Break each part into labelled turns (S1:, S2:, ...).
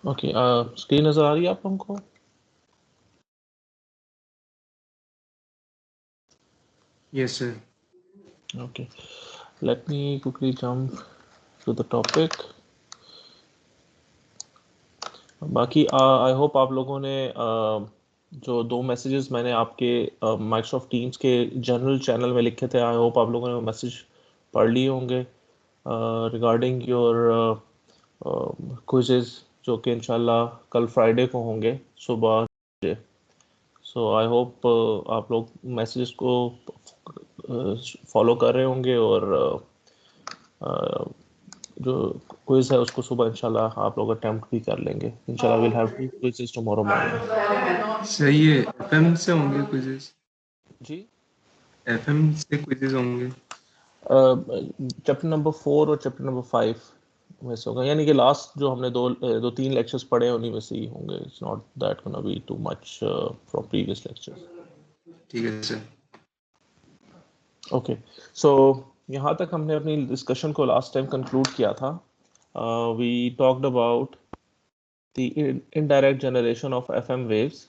S1: Okay, screen नजर आ रही है आप लोगों को?
S2: Yes, sir.
S1: Okay, let me quickly jump to the topic. बाकी आई होप आप लोगों ने जो 2 मैसेजेस मैंने आपके माइक्रोसॉफ्ट टीम्स के जनरल चैनल में लिखे थे, आई होप आप लोगों ने वो मैसेज पढ़ लिए होंगे रिगार्डिंग योर क्विजेस, जो कि इंशाल्लाह कल फ्राइडे को होंगे सुबह। सो आई होप आप लोग मैसेजेस को फॉलो कर रहे होंगे और जो क्विज है उसको सुबह इंशाल्लाह आप लोग अटेम्प्ट भी कर लेंगे। इंशाल्लाह will have 2 quizzes tomorrow morning.
S2: सही है, एफएम से होंगे क्विजेस।
S1: जी,
S2: एफएम से क्विजेस होंगे।
S1: चैप्टर नंबर 4 और चैप्टर नंबर 5 में से होगा, यानी कि लास्ट जो हमने दो तीन लेक्चर्स पढ़े हैं उन्हीं में से ही होंगे। It's not that gonna be too much from previous lectures.
S2: ठीक है सर।
S1: ओके, सो यहाँ तक हमने अपनी डिस्कशन को लास्ट टाइम कंक्लूड किया था। We talked about the indirect generation of FM waves,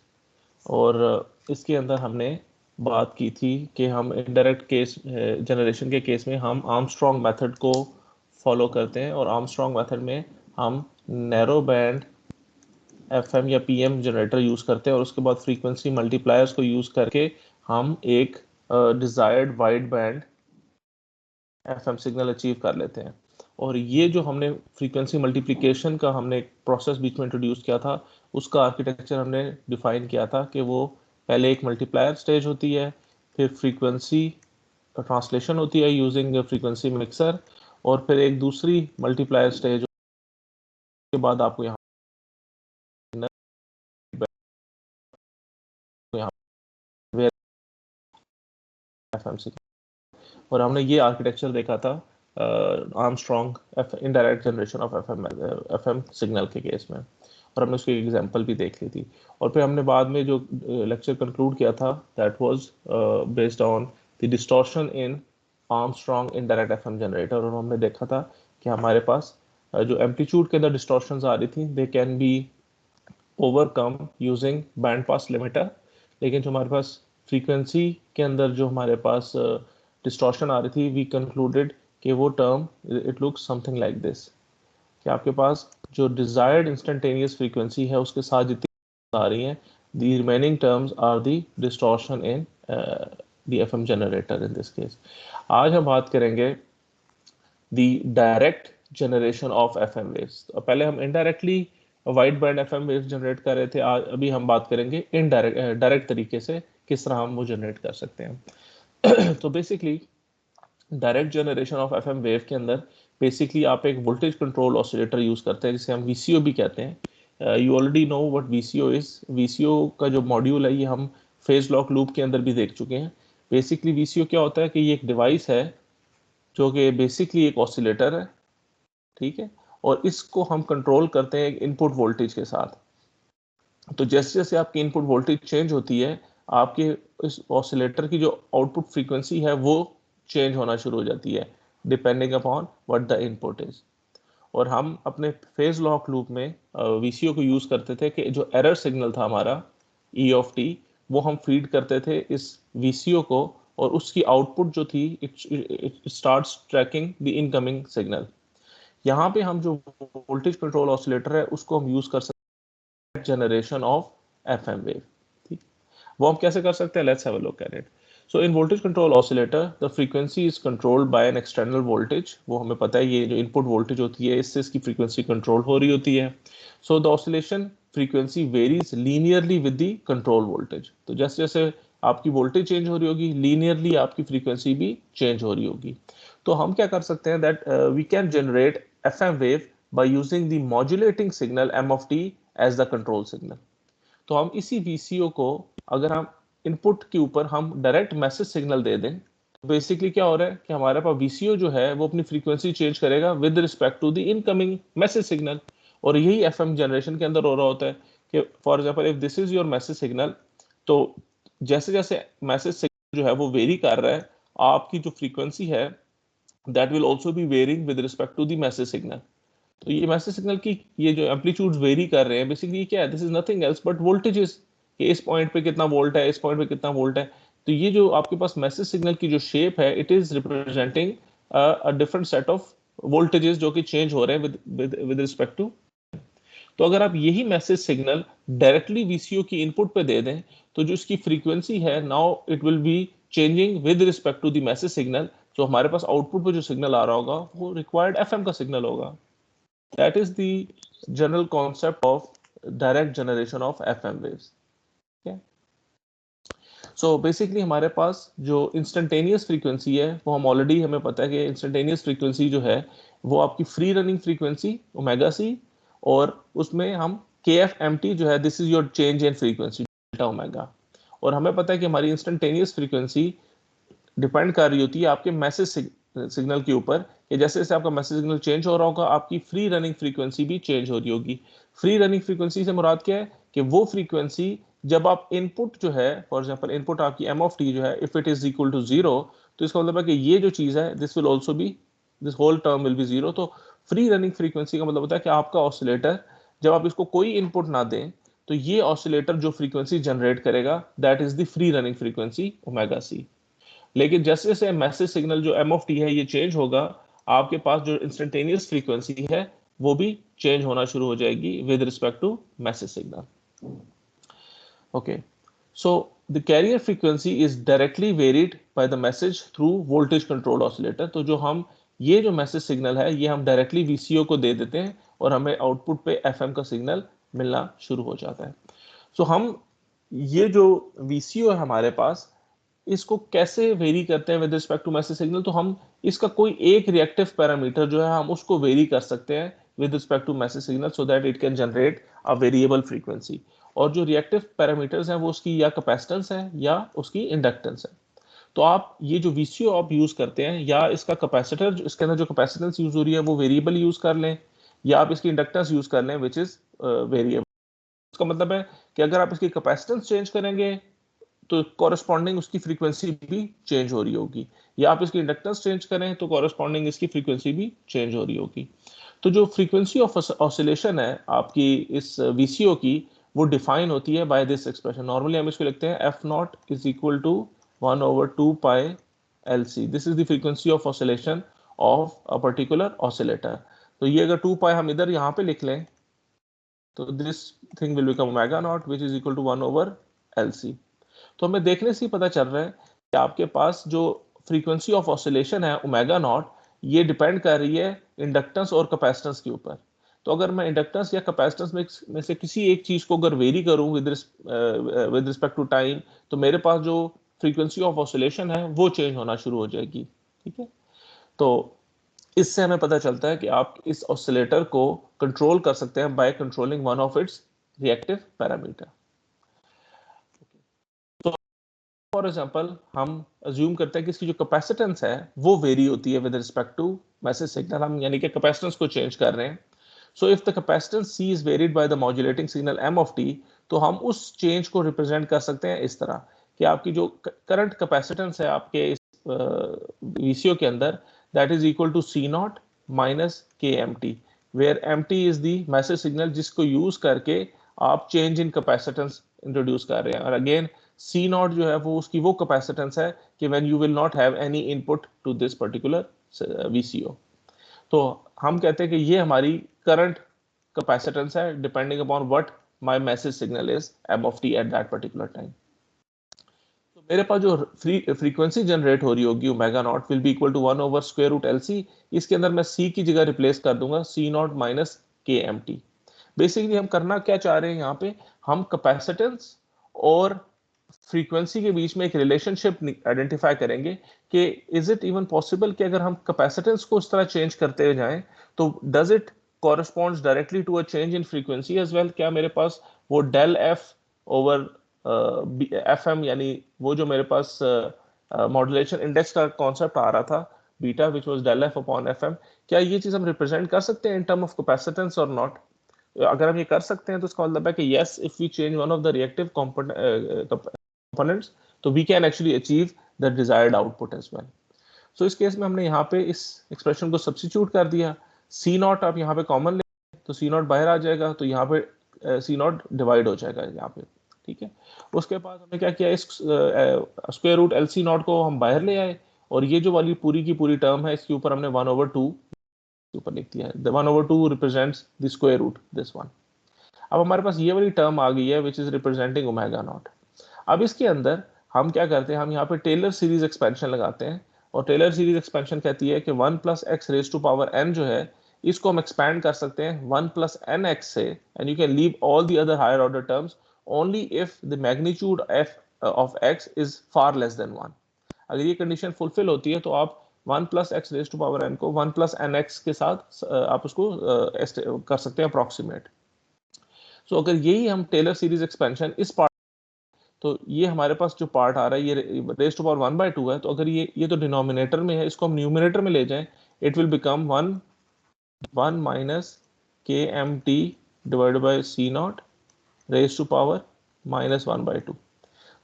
S1: और इसके अंदर हमने बात की थी कि हम इनडायरेक्ट केस जनरेशन के केस में हम आर्मस्ट्रॉन्ग मेथड को फॉलो करते हैं, और आर्मस्ट्रॉन्ग मेथड में हम नैरो बैंड एफएम या पीएम जनरेटर यूज़ करते हैं, और उसके बाद फ्रीक्वेंसी मल्टीप्लायर्स को यूज़ करके हम एक desired wide band FM signal achieve कर लेते हैं। और ये जो हमने फ्रीक्वेंसी मल्टीप्लिकेशन का हमने एक प्रोसेस बीच में इंट्रोड्यूस किया था, उसका आर्किटेक्चर हमने डिफाइन किया था कि वो पहले एक मल्टीप्लायर स्टेज होती है, फिर फ्रीक्वेंसी ट्रांसलेशन होती है यूजिंग फ्रीक्वेंसी मिक्सर, और फिर एक दूसरी मल्टीप्लायर स्टेज के बाद आपको यहाँ एफएम सिग्नल। और हमने ये आर्किटेक्चर देखा था Armstrong indirect generation of FM signal के केस में, और हमने उसकी एग्जांपल भी देख ली थी। और फिर हमने बाद में जो लेक्चर कंक्लूड किया था, that was based on the distortion in Armstrong indirect FM generator, और हमने देखा था कि हमारे पास जो एम्पलीट्यूड के अंदर डिस्टॉर्शंस आ रही थी, they can be overcome using band pass limiter, लेकिन जो हमारे पास फ्रीक्वेंसी के अंदर जो हमारे पास डिस्टॉर्शन आ रही थी, वी कंक्लूडेड कि वो term it looks something like this, कि आपके पास जो डिजायर्ड इंस्टेंटेनियस फ्रीक्वेंसी है उसके साथ जितनी आ रही हैं, the remaining terms are the distortion in the FM generator in this case. आज हम बात करेंगे the direct generation of FM waves. तो पहले हम indirectly wide band FM waves generate कर रहे थे, आज अभी हम बात करेंगे इनडायरेक्ट डायरेक्ट तरीके से किस तरह हम वो जनरेट कर सकते हैं। तो basically direct generation of FM wave के अंदर बेसिकली आप एक वोल्टेज कंट्रोल ऑसिलेटर यूज करते हैं, जिसे हम वीसीओ भी कहते हैं। You already know what VCO is. VCO का जो मॉड्यूल है ये हम फेज लॉक लूप के अंदर भी देख चुके हैं। बेसिकली वीसीओ क्या होता है कि ये एक डिवाइस है जो कि बेसिकली एक ऑसिलेटर है, ठीक है, और इसको हम कंट्रोल करते हैं एक इनपुट वोल्टेज के साथ। तो जैसे जैसे आपकी इनपुट वोल्टेज चेंज होती है, आपके इस ऑसिलेटर की जो आउटपुट फ्रीक्वेंसी है वो चेंज होना शुरू हो जाती है, depending upon what the input is. और हम अपने फेज लॉक लूप में वीसीओ को यूज करते थे कि जो एरर सिग्नल था हमारा ई ऑफ टी, वो हम फीड करते थे इस वीसीओ को, और उसकी आउटपुट जो थी it starts tracking the incoming signal. यहाँ पे हम जो वोल्टेज कंट्रोल ऑसिलेटर है उसको हम यूज कर सकते हैं जनरेशन ऑफ एफएम वेव। ठीक, वो हम कैसे कर सकते हैं? Let's have a look at it. So in voltage control oscillator the frequency is controlled by an external voltage. वो हमें पता है, ये जो इनपुट वोल्टेज होती है इससे इसकी फ्रीक्वेंसी कंट्रोल हो रही होती है। So the oscillation frequency varies linearly with the control voltage. तो जैसे जैसे आपकी वोल्टेज चेंज हो रही होगी, लीनियरली आपकी फ्रीक्वेंसी भी चेंज हो रही होगी। तो हम क्या कर सकते हैं, that we can generate FM wave by using the modulating signal m of t as the control signal. तो हम इसी वीसीओ को, अगर हम इनपुट के ऊपर हम डायरेक्ट मैसेज सिग्नल दे दें, तो बेसिकली क्या हो रहा है कि हमारे पास वीसीओ जो है वो अपनी फ्रीक्वेंसी चेंज करेगा with respect to the incoming message signal. और यही एफएम जनरेशन के अंदर हो रहा होता है कि for example if this is your message signal, तो जैसे जैसे मैसेज सिग्नल जो है वो वेरी कर रहा है, आपकी जो फ्रीक्वेंसी है that will also be varying with respect to the message signal. तो ये मैसेज सिग्नल की ये जो एम्पलीट्यूड्स वेरी कर रहे हैं, बेसिकली क्या है, this is nothing else but voltages, कि इस पॉइंट पे कितना वोल्ट है, इस पॉइंट पे कितना वोल्ट है। तो ये जो आपके पास मैसेज सिग्नल की जो शेप है, it is representing a different set of voltages जो कि चेंज हो रहे हैं विद रिस्पेक्ट टू। तो अगर आप यही मैसेज सिग्नल डायरेक्टली वीसीओ की इनपुट पे दे दें, तो जो इसकी फ्रीक्वेंसी है, now it will be changing with respect to the message signal. जो हमारे पास आउटपुट पे जो सिग्नल आ रहा होगा वो रिक्वायर्ड एफएम का सिग्नल होगा। That is the general concept of direct generation of FM waves. Okay? So basically हमारे पास जो instantaneous frequency है, वो हम already हमें पता है कि instantaneous frequency जो है वो आपकी free running frequency omega c, और उसमें हम KFMT जो है, this is your change in frequency delta omega. और हमें पता है कि हमारी instantaneous frequency डिपेंड कर रही होती है आपके मैसेज सिग्नल के ऊपर, कि जैसे जैसे आपका मैसेज सिग्नल चेंज हो रहा होगा, आपकी फ्री रनिंग फ्रीक्वेंसी भी चेंज हो रही होगी। फ्री रनिंग फ्रीक्वेंसी से मुराद क्या है, कि वो फ्रीक्वेंसी जब आप इनपुट जो है, फॉर एग्जांपल इनपुट आपकी एम ऑफ टी जो है, if it is equal to zero, तो इसका मतलब है कि ये जो चीज है, this will also be, this whole term will be zero. तो फ्री रनिंग फ्रीक्वेंसी का मतलब होता है कि आपका ऑसिलेटर, जब आप इसको कोई इनपुट ना दें, तो ये ऑसिलेटर जो फ्रीक्वेंसी जनरेट करेगा, that is the free running frequency omega c. लेकिन जैसे जैसे मैसेज सिग्नल जो एम ऑफ टी है ये चेंज होगा, आपके पास जो इंस्टेंटेनियस फ्रीक्वेंसी है वो भी चेंज होना शुरू हो जाएगी with respect to message signal. Okay, so the carrier frequency is directly varied by the message through voltage control oscillator. तो जो हम ये जो मैसेज सिग्नल है ये हम डायरेक्टली वीसीओ को दे देते हैं और हमें आउटपुट पे एफएम का सिग्नल मिलना शुरू हो जाता है। सो हम ये जो वीसीओ है हमारे पास, इसको कैसे वेरी करते हैं with respect to message signal. तो हम इसका कोई एक रिएक्टिव पैरामीटर जो है हम उसको वेरी कर सकते हैं with respect to message signal, so that it can generate a variable frequency. और जो रिएक्टिव पैरामीटर्स हैं वो उसकी या कैपेसिटेंस है या उसकी इंडक्टेंस है। तो आप ये जो वीसीओ आप यूज करते हैं, या इसका कैपेसिटर, इसके अंदर जो कैपेसिटेंस यूज हो रही है वो वेरिएबल यूज कर लें, या आप इसकी इंडक्टेंस यूज कर लें विच इज वेरिएबल। इसका मतलब है कि अगर आप इसकी कैपेसिटेंस चेंज करेंगे तो कॉरेस्पॉन्डिंग उसकी फ्रीक्वेंसी भी चेंज हो रही होगी, या आप इसकी इंडक्टेंस चेंज करें तो कॉरेस्पॉन्डिंग इसकी फ्रीक्वेंसी भी चेंज हो रही होगी। तो जो फ्रीक्वेंसी ऑफ ऑसिलेशन है आपकी इस वीसीओ की, वो डिफाइन होती है बाय दिस एक्सप्रेशन। नॉर्मली हम इसको लिखते हैं f naught is equal to 1/2 pi L C. This is the frequency of oscillation of a particular oscillator. तो ये अगर 2 पाई हम इधर यहाँ पे लिख लें, तो this thing will become omega naught which is equal to 1/एल सी। तो हमें देखने से ही पता चल रहा है कि आपके पास जो फ्रीक्वेंसी ऑफ ऑसिलेशन है ओमेगा नॉट, ये डिपेंड कर रही है इंडक्टेंस और कैपेसिटेंस के ऊपर। तो अगर मैं इंडक्टेंस या कैपेसिटेंस में से किसी एक चीज को अगर वेरी करूं विद रिस्पेक्ट टू टाइम, तो मेरे पास जो फ्रीक्वेंसी ऑफ ऑसिलेशन है वो चेंज होना शुरू हो जाएगी। ठीक है, तो इससे हमें पता चलता है कि आप इस ऑसिलेटर को कंट्रोल कर सकते हैं by controlling one of its reactive parameter. For example हम अज्यूम करते हैं कि इसकी जो कैपेसिटेंस है वो वेरी होती है with respect to message signal, हम यानी कि कैपेसिटेंस को चेंज कर रहे हैं। So if the capacitance C is varied by the modulating signal m of t, तो हम उस चेंज को रिप्रेजेंट कर सकते हैं इस तरह कि आपकी जो करंट कैपेसिटेंस है आपके इस वीसीओ के अंदर, that is equal to C naught minus K M T, where M T is the message signal जिसको यूज करके आप चेंज इन कैपेसिटेंस इंट्रोड्यूस कर रहे हैं। और अगेन सी नॉट जो है वो उसकी वो कैपेसिटेंस है कि when you will not have any input to this particular VCO. तो हम कहते हैं कि ये हमारी करंट कैपेसिटेंस है depending upon what my message signal is m of t at that particular time. तो मेरे पास जो फ्रीक्वेंसी जनरेट हो रही होगी omega naught will be equal to 1/√LC। इसके अंदर मैं सी की जगह रिप्लेस कर दूंगा सी naught minus K M T. Basically हम करना क्या चाह रहे हैं यहाँ पे, हम कैपेसिटेंस और फ्रीक्वेंसी के बीच में एक रिलेशनशिप आइडेंटिफाई करेंगे कि इज इट इवन पॉसिबल कि अगर हम कैपेसिटेंस को इस तरह चेंज करते हुए जाएं, तो does it corresponds directly to a change in frequency as well. क्या मेरे पास वो del F over f m, यानी वो जो मेरे पास मॉड्यूलेशन इंडेक्स का कॉन्सेप्ट आ रहा था beta which was del f upon f m, क्या ये चीज हम रिप्रेजेंट कर सकते हैं इन टर्म ऑफ कैपेसिटेंस और नॉट। अगर हम ये कर सकते हैं तो इसका मतलब है कि yes, if we change one of the reactive components, तो we can actually achieve the desired output as well. So इस केस में हमने यहाँ पे इस एक्सप्रेशन को सब्स्टिट्यूट कर दिया। सी नॉट आप यहाँ पे कॉमन ले तो सी नॉट बाहर आ जाएगा, तो यहाँ पे सी नॉट डिवाइड हो जाएगा यहाँ पे, ठीक है। उसके बाद हमने क्या किया, इस square root L C naught को हम बाहर ले आए, और ये जो वाली पूरी की पूरी टर्म है इसके ऊपर हमने 1/2 ऊपर लिख दिया है। The 1/2 represents the square root this one. अब हमारे पास ये वाली टर्म आ गई है which is representing omega naught. अब इसके अंदर हम क्या करते हैं, हम यहाँ पे टेलर सीरीज एक्सपेंशन लगाते हैं, और टेलर सीरीज एक्सपेंशन कहती है कि 1 + x raise to power n जो है इसको हम एक्सपैंड कर सकते हैं 1 + nx से, and you can leave all the other higher order terms only if the magnitude f of x is far less than 1। अगर ये कंडीशन फुलफिल होती है तो आप 1 + x raise to power n को 1 + nx के साथ आप उसको कर सकते हैं अप्रॉक्सीमेट। सो अगर यही हम टेलर सीरीज एक्सपेंशन इस पार्ट, तो ये हमारे पास जो पार्ट आ रहा है ये रेज टू पावर 1/2 है, तो अगर ये तो डिनोमिनेटर में है, इसको हम न्यूमिनेटर में ले जाएं, it will become 1 - kmt divided by c naught raise to power -1/2।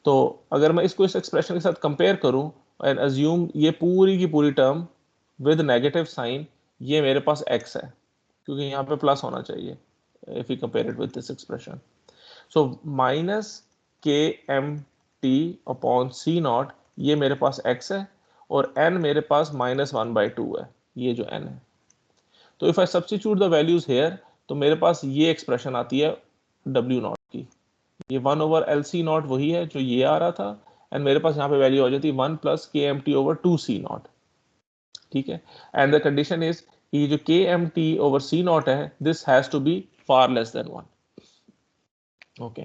S1: तो अगर मैं इसको इस एक्सप्रेशन के साथ कंपेयर करूं एंड अज्यूम ये पूरी की पूरी टर्म विद नेगेटिव साइन, ये मेरे पास x है, क्योंकि यहाँ पे प्लस होना चाहिए if we compare it with this expression. So -kmt upon c not ये मेरे पास x है, और n मेरे पास -1/2 है, ये जो n है। तो if I substitute the values here, तो मेरे पास ये एक्सप्रेशन आती है w नॉट की, ये 1/LC नॉट वही है जो ये आ रहा था, एंड मेरे पास यहाँ पे वैल्यू आ जाती है 1 + kmt/2c नॉट, ठीक है। एंड द कंडीशन इज ये जो kmt/c नॉट है this has to be far less than 1। Okay,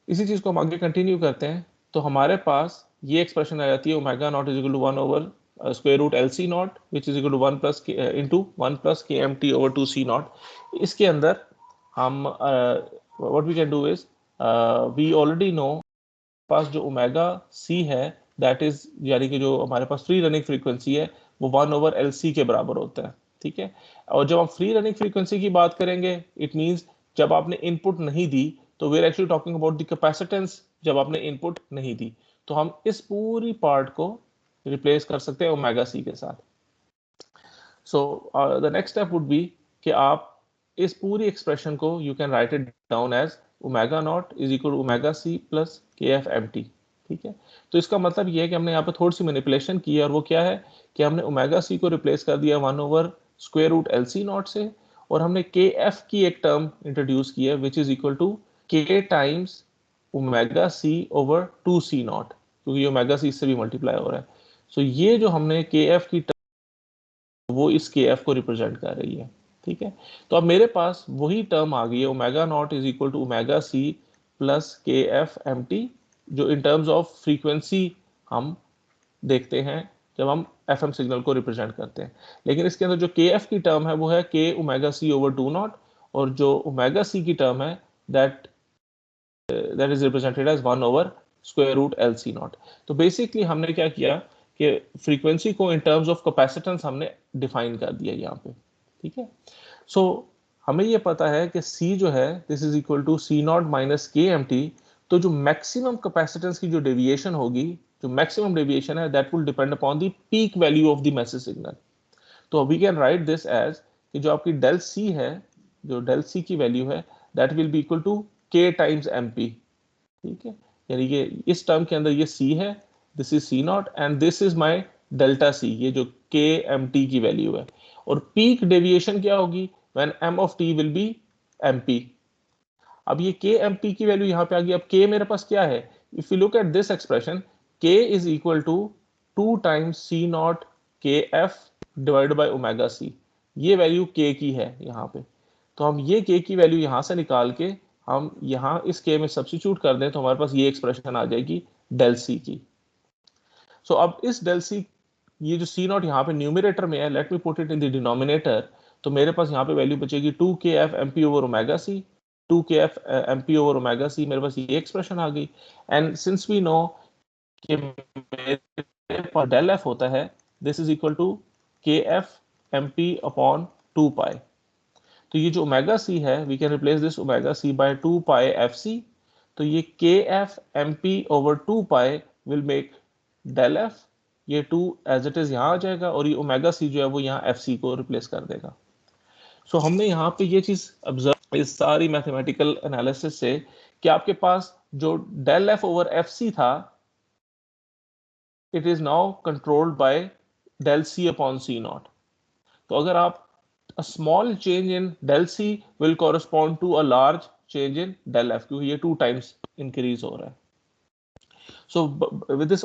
S1: इसी चीज को हम आगे कंटिन्यू करते हैं, तो हमारे पास ये एक्सप्रेशन आ जाती है omega naught is equal to 1/√LC naught which is equal to 1 + kmt/2c naught. इसके अंदर हम what we can do is we already know पास जो ओमेगा सी है दैट इज, यानी कि जो हमारे पास फ्री रनिंग फ्रीक्वेंसी है वो 1/LC के बराबर होता है, ठीक है। और जब हम फ्री रनिंग फ्रीक्वेंसी की बात करेंगे, इट मींस जब आपने इनपुट नहीं दी, तो we are actually talking about the capacitance जब आपने इनपुट नहीं दी, तो हम इस पूरी पार्ट को रिप्लेस कर सकते हैं ओमेगा सी के साथ। So the next step would be कि आप इस पूरी एक्सप्रेशन को you can write it down as omega naught is equal to omega C plus kfmt, ठीक है। तो इसका मतलब ये है कि हमने यहाँ पे थोड़ी सी मैनिपुलेशन की है, और वो क्या है कि हमने ओमेगा सी को रिप्लेस कर दिया 1/√LC नॉट से, और हमने kf की एक टर्म इंट्रोड्यूस की है which is equal to k times omega c over 2c naught, क्योंकि ओमेगा सी इससे भी मल्टीप्लाई हो रहा है। सो ये जो हमने kf की टर्म वो इस kf को रिप्रेजेंट कर रही है, ठीक है। तो अब मेरे पास वही टर्म आ गई है omega naught is equal to omega C plus kfmt, जो इन टर्म्स ऑफ फ्रीक्वेंसी हम देखते हैं जब हम एफएम सिग्नल को रिप्रेजेंट करते हैं। लेकिन इसके अंदर जो kf की टर्म है वो है k omega c over 2 naught, और जो ओमेगा सी की टर्म है that is represented as 1/√LC naught. तो बेसिकली हमने क्या किया कि फ्रीक्वेंसी को इन टर्म्स ऑफ कैपेसिटेंस हमने डिफाइन कर दिया यहाँ पे, ठीक है। सो हमें ये पता है कि C जो है this is equal to C naught minus kmt, तो जो मैक्सिमम कैपेसिटेंस की जो डेविएशन होगी, जो मैक्सिमम डेविएशन है that will depend upon the peak value of the message signal. तो we can write this as कि जो आपकी डेल C है, जो डेल C की वैल्यू है that will be equal to k times mp, ठीक है। यानी कि इस टर्म के अंदर ये C है, this is C not and this is my delta C, ये जो kmt की वैल्यू है। और पीक डेविएशन क्या होगी when m of t will B mp। अब ये kmp की वैल्यू यहाँ पे आ गई। अब k मेरे पास क्या है, if you look at this expression k is equal to 2 times c naught kf divided by omega c, ये वैल्यू k की है यहाँ पे। तो हम ये k की वैल्यू यहाँ से निकाल के हम यहाँ इस k में सब्स्टिट्यूट कर दें तो हमारे पास ये एक्सप्रेशन आ जाएगी डेल c की। सो अब इस डेल c, ये जो c नॉट यहाँ पे न्यूमरेटर में है, let me put it in the denominator, तो मेरे पास यहाँ पे वैल्यू बचेगी 2kf mp over omega c, 2kf mp over omega c, मेरे पास ये एक्सप्रेशन आ गई। एंड सिंस वी नो कि मेरे पास डेल f होता है this is equal to kf mp upon 2 pi, तो ये जो ओमेगा c है we can replace this omega c by 2 pi fc, तो ये kf mp over 2 pi will make del f ये 2 एज इट इज यहाँ आ जाएगा और ये ओमेगा सी जो है वो यहाँ एफ सी को रिप्लेस कर देगा। सो हमने यहाँ पे ये चीज ऑब्जर्व इस सारी मैथमेटिकल एनालिसिस से कि आपके पास जो del F over F C था, it is now controlled by del C upon C naught. तो अगर आप a small change in del C will correspond to a large change in del F, क्योंकि ये 2 times increase हो रहा है। So with this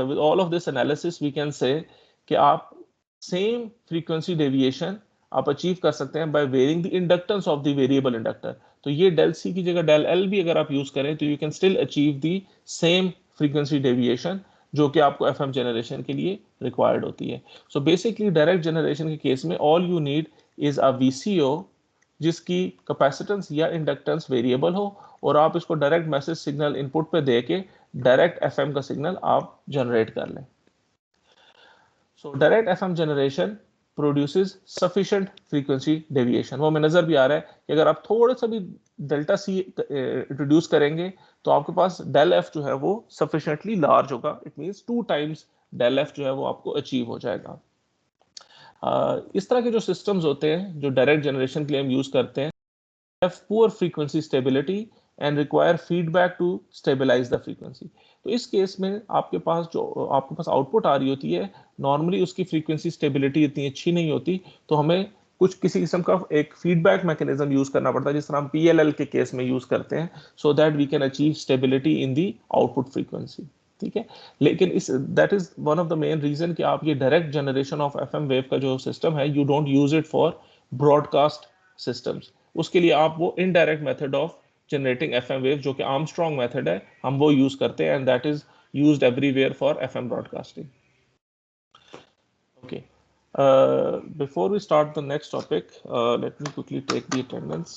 S1: with all of this analysis we can say कि आप same frequency deviation आप achieve कर सकते हैं by varying the inductance of the variable inductor। तो ये del C की जगह del L भी अगर आप यूज करें तो you can still achieve the same frequency deviation जो कि आपको FM जनरेशन के लिए रिक्वायर्ड होती है। सो बेसिकली डायरेक्ट जनरेशन के केस में all you need is a VCO जिसकी कैपेसिटेंस या इंडक्टेंस वेरिएबल हो और आप इसको डायरेक्ट मैसेज सिग्नल इनपुट पे दे के डायरेक्ट FM का सिग्नल आप जनरेट कर लें। So direct FM generation produces sufficient frequency deviation. वो हमें नजर भी आ रहा है कि अगर आप थोड़ा सा भी डेल्टा सी इंट्रोड्यूस करेंगे तो आपके पास डेल एफ जो है वो सफिशिएंटली लार्ज होगा। It means 2 times del f जो है वो आपको अचीव हो जाएगा। इस तरह के जो सिस्टम्स होते हैं जो डायरेक्ट जनरेशन के लिए हम यूज करते हैं, have poor frequency stability and require feedback to stabilize the frequency। तो इस केस में आपके पास आउटपुट आ रही होती है, नॉर्मली उसकी फ्रीक्वेंसी स्टेबिलिटी इतनी अच्छी नहीं होती, तो हमें कुछ किसी किस्म का एक फीडबैक मैकेनिज्म यूज करना पड़ता है जिस तरह हम PLL के केस में यूज करते हैं, so that we can achieve stability in the output frequency. ठीक है, लेकिन इस that is one of the main reason कि आप ये direct generation of FM wave का जो सिस्टम है, you don't use it for broadcast systems. उसके लिए आप वो indirect method of generating FM wave जो कि आर्मस्ट्रॉन्ग मेथड है, हम वो यूज करते हैं and that is used everywhere for FM broadcasting. Okay, before we start the next topic, let me quickly take the attendance.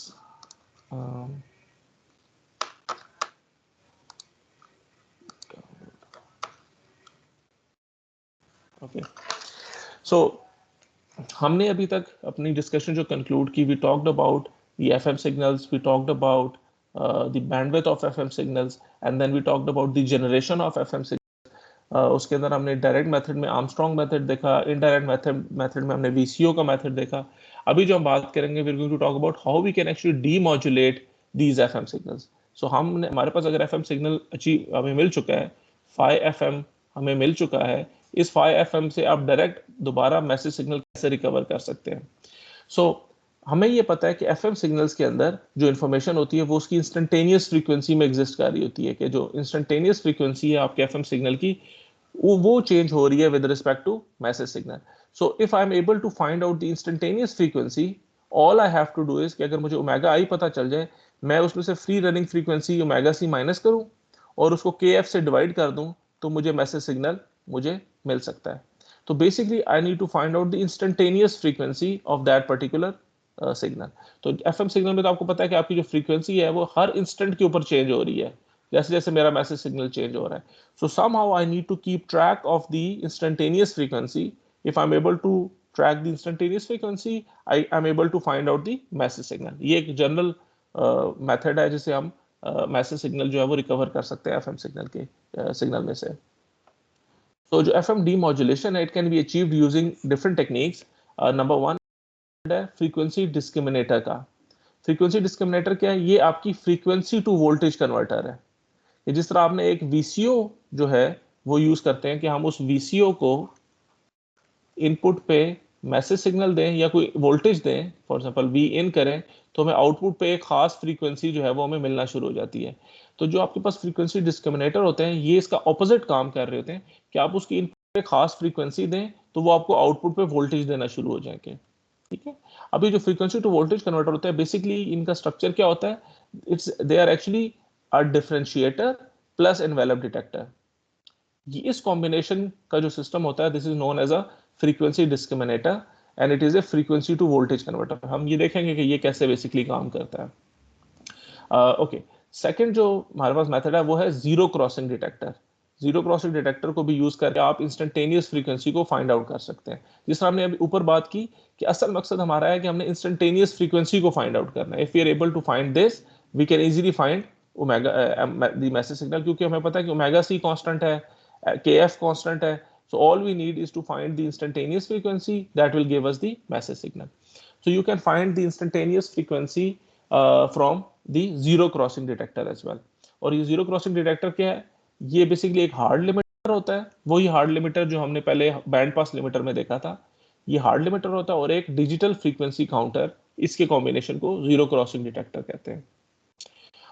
S1: Okay, so हमने अभी तक अपनी डिस्कशन जो कंक्लूड की, we talked about the FM signals, we talked about the bandwidth of FM signals and then we talked about the generation of FM signals. उसके अंदर हमने direct method में आर्मस्ट्रॉन्ग मेथड देखा, इनडायरेक्ट मेथड में हमने VCO का method देखा। अभी जो हम बात करेंगे, we are going to talk about how we can actually demodulate these FM signals. So हमारे पास अगर FM सिग्नल अचीव हमें मिल चुका है, phi FM हमें मिल चुका है, इस phi FM से आप डायरेक्ट दोबारा मैसेज सिग्नल कैसे रिकवर कर सकते हैं। सो हमें ये पता है कि FM सिग्नल्स के अंदर जो इन्फॉर्मेशन होती है वो उसकी इंस्टेंटेनियस फ्रीक्वेंसी में एग्जिस्ट कर रही होती है, कि जो इंस्टेंटेनियस फ्रीक्वेंसी है आपके FM सिग्नल की वो चेंज हो रही है with respect to message signal. So if I am able to find out the instantaneous frequency, all I have to do is कि अगर मुझे ओमेगा आई पता चल जाए, मैं उसमें से free running frequency omega c minus करूं और उसको KF से डिवाइड कर दूं, तो मुझे मैसेज सिग्नल मुझे मिल सकता है। तो basically I need to find out the instantaneous frequency of that particular signal. तो FM सिग्नल में तो आपको पता है कि आपकी जो फ्रीक्वेंसी है वो हर इंस्टेंट के ऊपर चेंज हो रही है, जैसे जैसे मेरा मैसेज सिग्नल चेंज हो रहा है। So somehow I need to keep track of the instantaneous frequency. If I am able to track the instantaneous frequency, I am able to find out the message signal. ये एक general method है जिसे हम message signal जो है वो recover कर सकते हैं FM सिग्नल के सिग्नल में से। तो जो FM डीमॉड्यूलेशन है, it can be achieved using different techniques. Number 1 है फ्रीक्वेंसी डिस्क्रिमिनेटर का। फ्रीक्वेंसी डिस्क्रिमिनेटर क्या है? ये आपकी फ्रीक्वेंसी टू वोल्टेज कन्वर्टर है। कि जिस तरह आपने एक VCO जो है वो यूज करते हैं कि हम उस VCO को इनपुट पे मैसेज सिग्नल दें या कोई वोल्टेज दें, फॉर एग्जांपल V इन करें, तो हमें आउटपुट पे एक खास फ्रीक्वेंसी जो है वो हमें मिलना शुरू हो जाती है। तो जो आपके पास फ्रीक्वेंसी डिस्क्रिमिनेटर होते हैं, ये इसका ऑपोजिट काम कर रहे होते हैं कि आप उसकी इनपुट पे खास फ्रीक्वेंसी दें तो वो आपको आउटपुट पे वोल्टेज देना शुरू हो जाएंगे। ठीक है, अभी जो फ्रीक्वेंसी टू वोल्टेज कन्वर्टर होता है, बेसिकली इनका स्ट्रक्चर क्या होता है? They are actually a differentiator plus envelope detector. ये इस कॉम्बिनेशन का जो सिस्टम होता है, this is known as a frequency discriminator and it is a frequency to voltage converter. हम ये देखेंगे कि ये कैसे बेसिकली काम करता है। ओके, सेकंड जो हमारे पास मेथड है वो है zero crossing detector. Zero crossing detector को भी यूज करके आप इंस्टेंटेनियस फ्रीक्वेंसी को फाइंड आउट कर सकते हैं। जिस तरह हमने अभी ऊपर बात की कि असल मकसद हमारा है कि हमने इंस्टेंटेनियस फ्रीक्वेंसी को फाइंड आउट करना है। If we are able to find this, we can easily find omega the message signal, क्योंकि हमें पता है कि ओमेगा सी कांस्टेंट है, KF कांस्टेंट है, So all we need is to find the instantaneous frequency that will give us the message signal. So you can find the instantaneous frequency from the zero crossing detector as well. और ये zero crossing detector क्या है? ये basically एक hard limiter होता है, वही hard limiter जो हमने पहले बैंड पास लिमिटर में देखा था. ये हार्ड लिमिटर होता है और एक डिजिटल फ्रीक्वेंसी काउंटर, इसके कॉम्बिनेशन को जीरो क्रॉसिंग डिटेक्टर कहते हैं.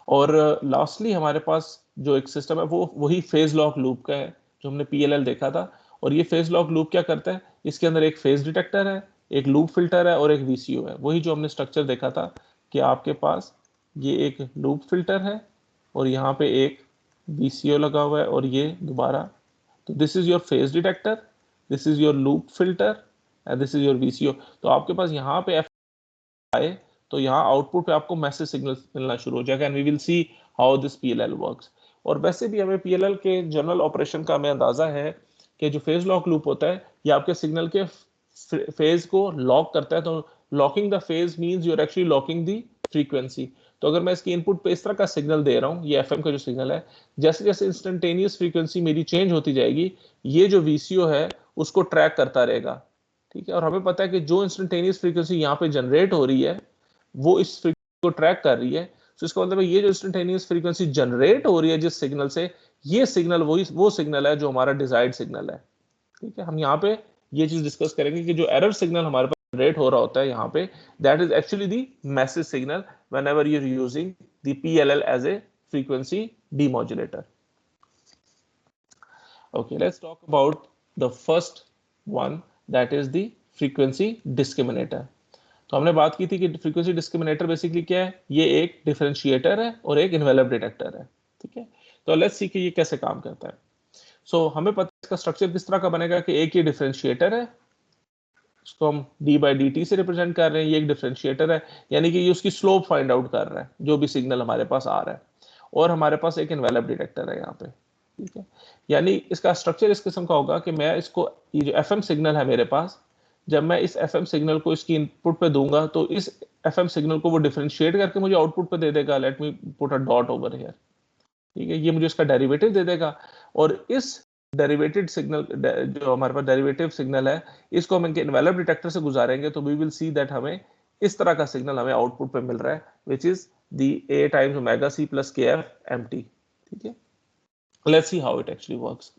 S1: और लास्टली हमारे पास जो एक सिस्टम है वो वही फेज लॉक लूप का है जो हमने PLL देखा था. और ये फेज लॉक लूप क्या करता है? इसके अंदर एक फेज डिटेक्टर है, एक लूप फिल्टर है और एक VCO है. वही जो हमने स्ट्रक्चर देखा था कि आपके पास ये एक लूप फिल्टर है और यहाँ पे एक VCO लगा हुआ है और ये दोबारा. तो this is your phase detector, this is your loop filter and this is your VCO. तो आपके पास यहाँ पे आए तो यहाँ आउटपुट पे आपको मैसेज सिग्नल मिलना शुरू हो जाएगा and we will see how this PLL works. और वैसे भी हमें PLL के जनरल ऑपरेशन का हमें अंदाजा है कि जो फेज लॉक लूप होता है ये आपके सिग्नल के फेज को लॉक करता है. तो locking the phase means you are actually locking the frequency. तो अगर मैं इसकी इनपुट पे इस तरह का सिग्नल दे रहा हूँ, ये FM का जो सिग्नल है, जैसे जैसे इंस्टेंटेनियस फ्रीक्वेंसी मेरी चेंज होती जाएगी, ये जो VCO है उसको ट्रैक करता रहेगा. ठीक है, और हमें पता है कि जो इंस्टेंटेनियस फ्रीक्वेंसी यहाँ पे जनरेट हो रही है वो इस फ्रीक्वेंसी को ट्रैक कर रही है. तो इसका मतलब है ये जो इंस्टेंटेनियस फ्रीक्वेंसी जनरेट हो रही है जिस सिग्नल से, ये सिग्नल वो सिग्नल है जो हमारा डिजायर्ड सिग्नल है. ठीक है, हम यहाँ पे ये चीज डिस्कस करेंगे कि जो एरर सिग्नल हमारे पास जनरेट हो रहा होता है यहाँ पे, that is actually the message signal whenever you are using the PLL as a frequency demodulator. Okay, let's talk about the first one, that is the frequency discriminator. तो हमने बात की थी कि फ्रीक्वेंसी डिस्क्रिमिनेटर बेसिकली क्या है? ये एक डिफरेंशिएटर है और एक इन्वेलप डिटेक्टर है. ठीक है, तो लेट्स सी कि ये कैसे काम करता है. सो हमें पता है इसका स्ट्रक्चर किस तरह का बनेगा कि एक ये डिफरेंशिएटर है, इसको हम d/dt से रिप्रेजेंट कर रहे हैं. ये एक डिफरेंशिएटर है, यानी कि ये उसकी स्लोप फाइंड आउट कर रहा है जो भी सिग्नल हमारे पास आ रहा है. और हमारे पास एक इन्वेलप डिटेक्टर है यहाँ पे. ठीक है, यानी इसका स्ट्रक्चर इस किस्म का होगा कि मैं इसको, ये जो FM सिग्नल है मेरे पास, जब मैं इस FM सिग्नल को इसकी इनपुट पे दूंगा तो इस FM सिग्नल को वो डिफरेंशिएट करके मुझे आउटपुट पे दे देगा. Let me put a dot over here. ठीक है, ये मुझे इसका डेरिवेटिव दे देगा और इस डेरिवेटेड सिग्नल, जो हमारे पास डेरिवेटिव सिग्नल है, इसको हम इनके इन्वेलप डिटेक्टर से गुजारेंगे तो वी विल सी दैट हमें इस तरह का सिग्नल हमें आउटपुट पे मिल रहा है, which is the A times omega C plus KF MT. ठीक है, let's see how it actually works.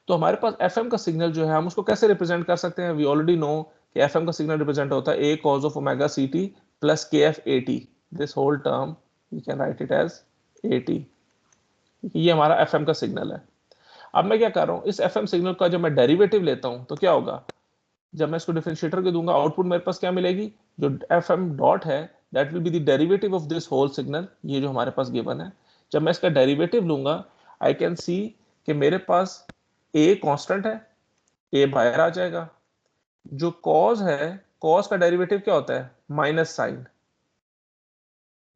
S1: तो हमारे पास FM का सिग्नल जो है हम उसको कैसे रिप्रेजेंट कर सकते हैं? वी ऑलरेडी नो कि FM का सिग्नल रिप्रेजेंट होता है A cos of omega CT plus KF AT. This whole term we can write it as AT. ये हमारा FM का सिग्नल है. अब मैं क्या कर रहा हूँ, इस FM सिग्नल का जब मैं डेरिवेटिव लेता हूँ तो क्या होगा? जब मैं इसको डिफरेंशिएटर के दूंगा, आउटपुट मेरे पास क्या मिलेगी? जो FM डॉट है that will be the derivative of this whole signal, ये जो हमारे पास गिवन है. जब मैं इसका डेरिवेटिव लूंगा, आई कैन सी कि मेरे पास A कांस्टेंट है, A बाहर आ जाएगा. जो कॉज है, कॉज का डेरिवेटिव क्या होता है? Minus sine,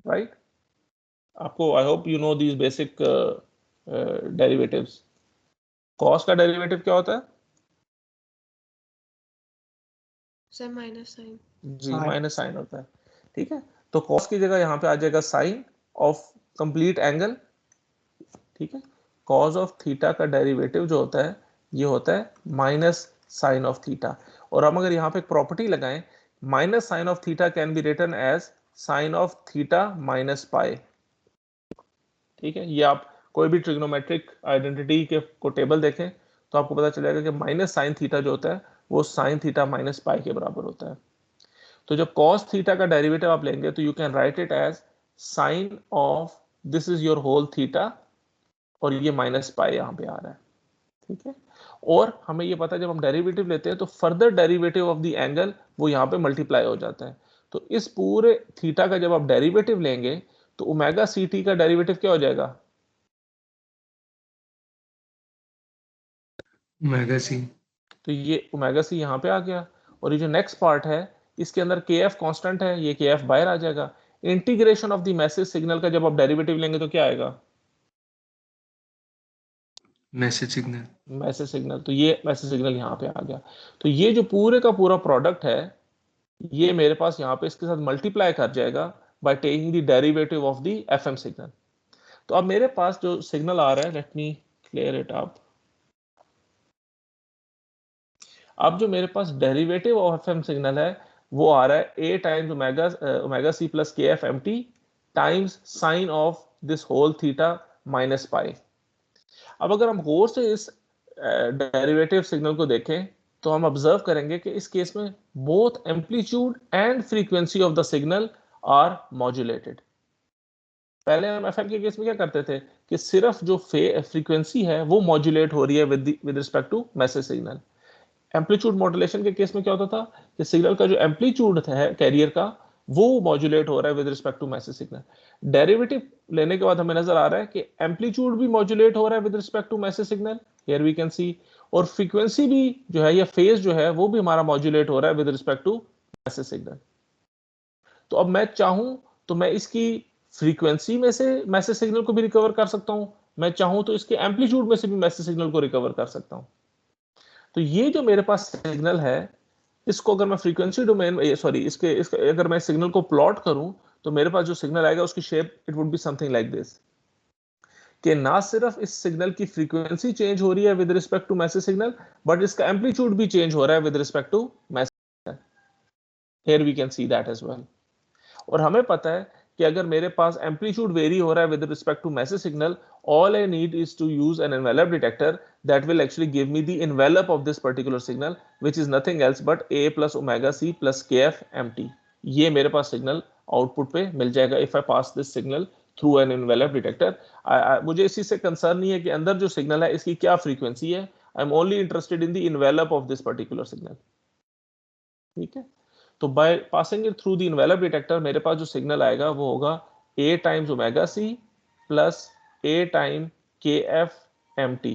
S1: right? आपको, I hope you know these basic derivatives. Cos का डेरिवेटिव क्या होता है?
S3: Sir minus sine.
S1: जी, माइनस साइन होता है. ठीक है, तो कॉस की जगह यहाँ पे आ जाएगा साइन ऑफ कंप्लीट एंगल. ठीक है, कॉस ऑफ थीटा का डेरिवेटिव जो होता है ये होता है माइनस साइन ऑफ थीटा. और हम अगर यहाँ पे एक प्रॉपर्टी लगाएं, minus sine of theta can be written as sine of theta minus pi. ठीक है, ये आप कोई भी ट्रिग्नोमेट्रिक आइडेंटिटी के को टेबल देखें तो आपको पता चलेगा कि माइनस साइन थीटा जो होता है वो साइन थीटा माइनस पाई के बराबर होता है. तो जब कॉस थीटा का डेरिवेटिव आप लेंगे तो you can write it as sine of this is your whole theta और ये माइनस पाई यहाँ पे आ रहा है. ठीक है, और हमें ये पता है जब हम डेरिवेटिव लेते हैं तो further derivative of the angle वो यहाँ पे मल्टीप्लाई हो जाता है. तो इस पूरे थीटा का जब आप डेरिवेटिव लेंगे तो ओमेगा CT का डेरिवेटिव क्या हो जाएगा?
S2: Omega C.
S1: तो ये ओमेगा C यहाँ पे आ गया. और ये जो नेक्स्ट पार्ट है इसके अंदर KF कांस्टेंट है, ये KF बाहर आ जाएगा. Integration of the message signal का जब आप डेरिवेटिव लेंगे तो क्या आएगा?
S2: Message signal.
S1: Message signal. तो ये मैसेज सिग्नल यहाँ पे आ गया. तो ये जो पूरे का पूरा प्रोडक्ट है ये मेरे पास यहाँ पे इसके साथ मल्टीप्लाई कर जाएगा by taking the derivative of the FM signal. तो अब मेरे पास जो सिग्नल आ रहा है, let me clear it up. अब जो मेरे पास डेरिवेटिव ऑफ एफएम सिग्नल है वो आ रहा है a times omega C plus K F M T times sine of this whole theta minus pi. अब अगर हम गौर से इस डेरिवेटिव सिग्नल को देखें तो हम ऑब्जर्व करेंगे कि इस केस में both amplitude and frequency of the signal are modulated. पहले हम एफएम के केस में क्या करते थे कि सिर्फ जो फ्रीक्वेंसी है वो मॉड्यूलेट हो रही है with respect to message signal. Amplitude modulation के केस में क्या होता था कि सिग्नल का जो एम्पलीट्यूड है कैरियर का वो मॉड्यूलेट हो रहा है with respect to message signal. Derivative लेने के बाद हमें नजर आ रहा है कि एम्पलीट्यूड भी मॉड्यूलेट हो रहा है with respect to message signal, here we can see, और फ्रीक्वेंसी भी जो है या फेज जो है वो भी हमारा मॉड्यूलेट हो रहा है with respect to message signal. तो अब मैं चाहूं तो मैं इसकी फ्रीक्वेंसी में से मैसेज सिग्नल को भी रिकवर कर सकता हूं, मैं चाहूं तो इसके एम्पलीट्यूड में से भी मैसेज सिग्नल को रिकवर कर सकता हूं। तो ये जो मेरे पास सिग्नल है इसको अगर मैं फ्रीक्वेंसी डोमेन इसके अगर मैं सिग्नल को प्लॉट करूं तो मेरे पास जो सिग्नल आएगा उसकी shape it would be something like this, कि ना सिर्फ इस सिग्नल की फ्रीक्वेंसी चेंज हो रही है with respect to message signal but इसका एम्पलीट्यूड भी चेंज हो रहा है with respect to message signal, here we can see that as well. और हमें पता है कि अगर मेरे पास एम्पलीट्यूड वेरी हो रहा है with respect to message signal, all I need is to use an envelope detector that will actually give me the envelope of this particular signal, which is nothing else but a plus omega c plus kf mt। ये मेरे पास signal output पे मिल जाएगा if I pass this signal through an envelope detector। मुझे इसी से concern नहीं है कि अंदर जो सिग्नल है इसकी क्या फ्रीक्वेंसी है, I am only interested in the envelope of this particular signal। ठीक है, तो by passing it through the envelope detector मेरे पास जो सिग्नल आएगा वो होगा a times omega c plus a time kf mt।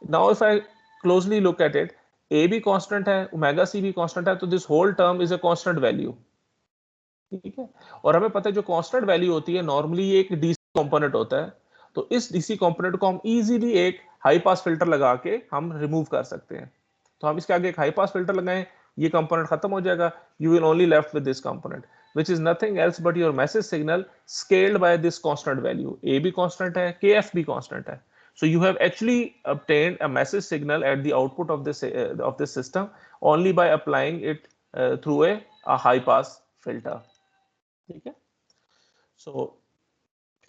S1: Now if I closely look at it, a भी कांस्टेंट है, ओमेगा c भी कांस्टेंट है, तो this whole term is a constant value. ठीक है, और हमें पता है जो कांस्टेंट वैल्यू होती है नॉर्मली एक डीसी कंपोनेंट होता है, तो इस डीसी कंपोनेंट को हम इजीली एक हाई पास फिल्टर लगा के हम रिमूव कर सकते हैं। तो हम इसके आगे एक हाई पास फिल्टर लगाएं, ये कंपोनेंट खत्म हो जाएगा, you will only left with this component which is nothing else but your message signal scaled by this constant value। a भी constant है, kf भी constant है, so you have actually obtained a message signal at the output of this system only by applying it through a high pass filter। ठीक है, so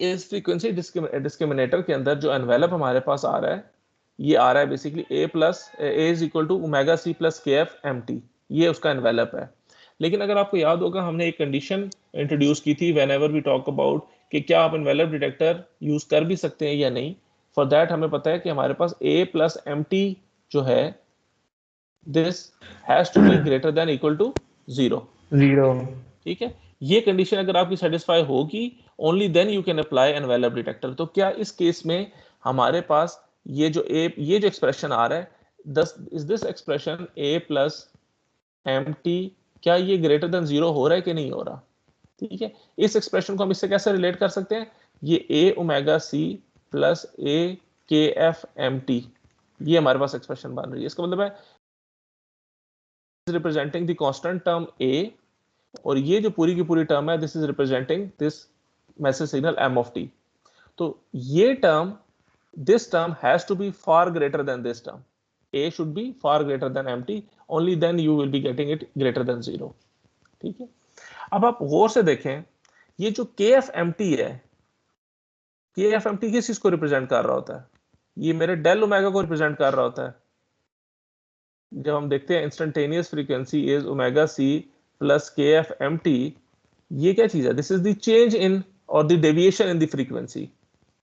S1: इस frequency discriminator के अंदर जो एनवेलप हमारे पास आ रहा है ये आ रहा है basically a is equal to omega c plus K F M T, ये उसका एनवेलप है। लेकिन अगर आपको याद होगा हमने एक कंडीशन इंट्रोड्यूस की थी व्हेनेवर वी टॉक अबाउट कि क्या आप एनवेलप डिटेक्टर यूज कर भी सकते हैं या नहीं। फॉर दैट हमें पता है कि हमारे पास a प्लस एम टी जो है this has to be greater than equal to 0। ठीक है, ये कंडीशन अगर आपकी सेटिस्फाई होगी only then you can apply envelope detector. तो क्या इस केस में हमारे पास ये जो एक्सप्रेशन आ रहा है is this expression a plus M T, क्या ये ग्रेटर देन 0 हो रहा है कि नहीं हो रहा। ठीक है, इस एक्सप्रेशन को हम इससे कैसे रिलेट कर सकते हैं, ये a omega c plus a के एफ एम टी, ये हमारे पास एक्सप्रेशन बन रही है। इसका मतलब है representing the constant term a और ये जो पूरी की पूरी टर्म है this is representing this message signal m of t। तो ये term this term has to be far greater than this term, a should be far greater than mt, only then you will be getting it greater than 0। ठीक है, अब आप गौर से देखें ये जो kfmt है, kfmt किस चीज को रिप्रेजेंट कर रहा होता है, ये मेरे डेल ओमेगा को रिप्रेजेंट कर रहा होता है। जब हम देखते हैं instantaneous frequency is omega c plus kfmt, ये क्या चीज है, this is the change in और the deviation in the frequency.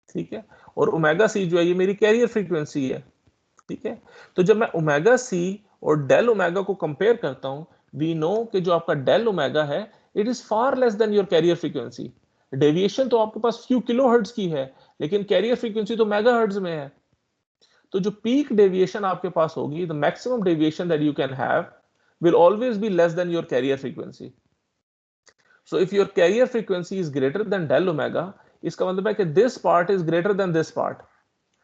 S1: ठीक है, और ओमेगा सी जो है ये मेरी कैरियर फ्रीक्वेंसी है। ठीक है, तो जब मैं ओमेगा सी और डेल ओमेगा को कंपेयर करता हूं, वी नो कि जो आपका डेल ओमेगा है it is far less than your carrier frequency. Deviation तो आपके पास फ्यू किलोहर्ट्ज की है लेकिन कैरियर फ्रीक्वेंसी तो मेगाहर्ट्ज में है। तो जो पीक डेविएशन आपके पास होगी, the maximum deviation that you can have will always be less than your carrier frequency. So if your carrier frequency is greater than del omega, इसका मतलब है कि this part is greater than this part,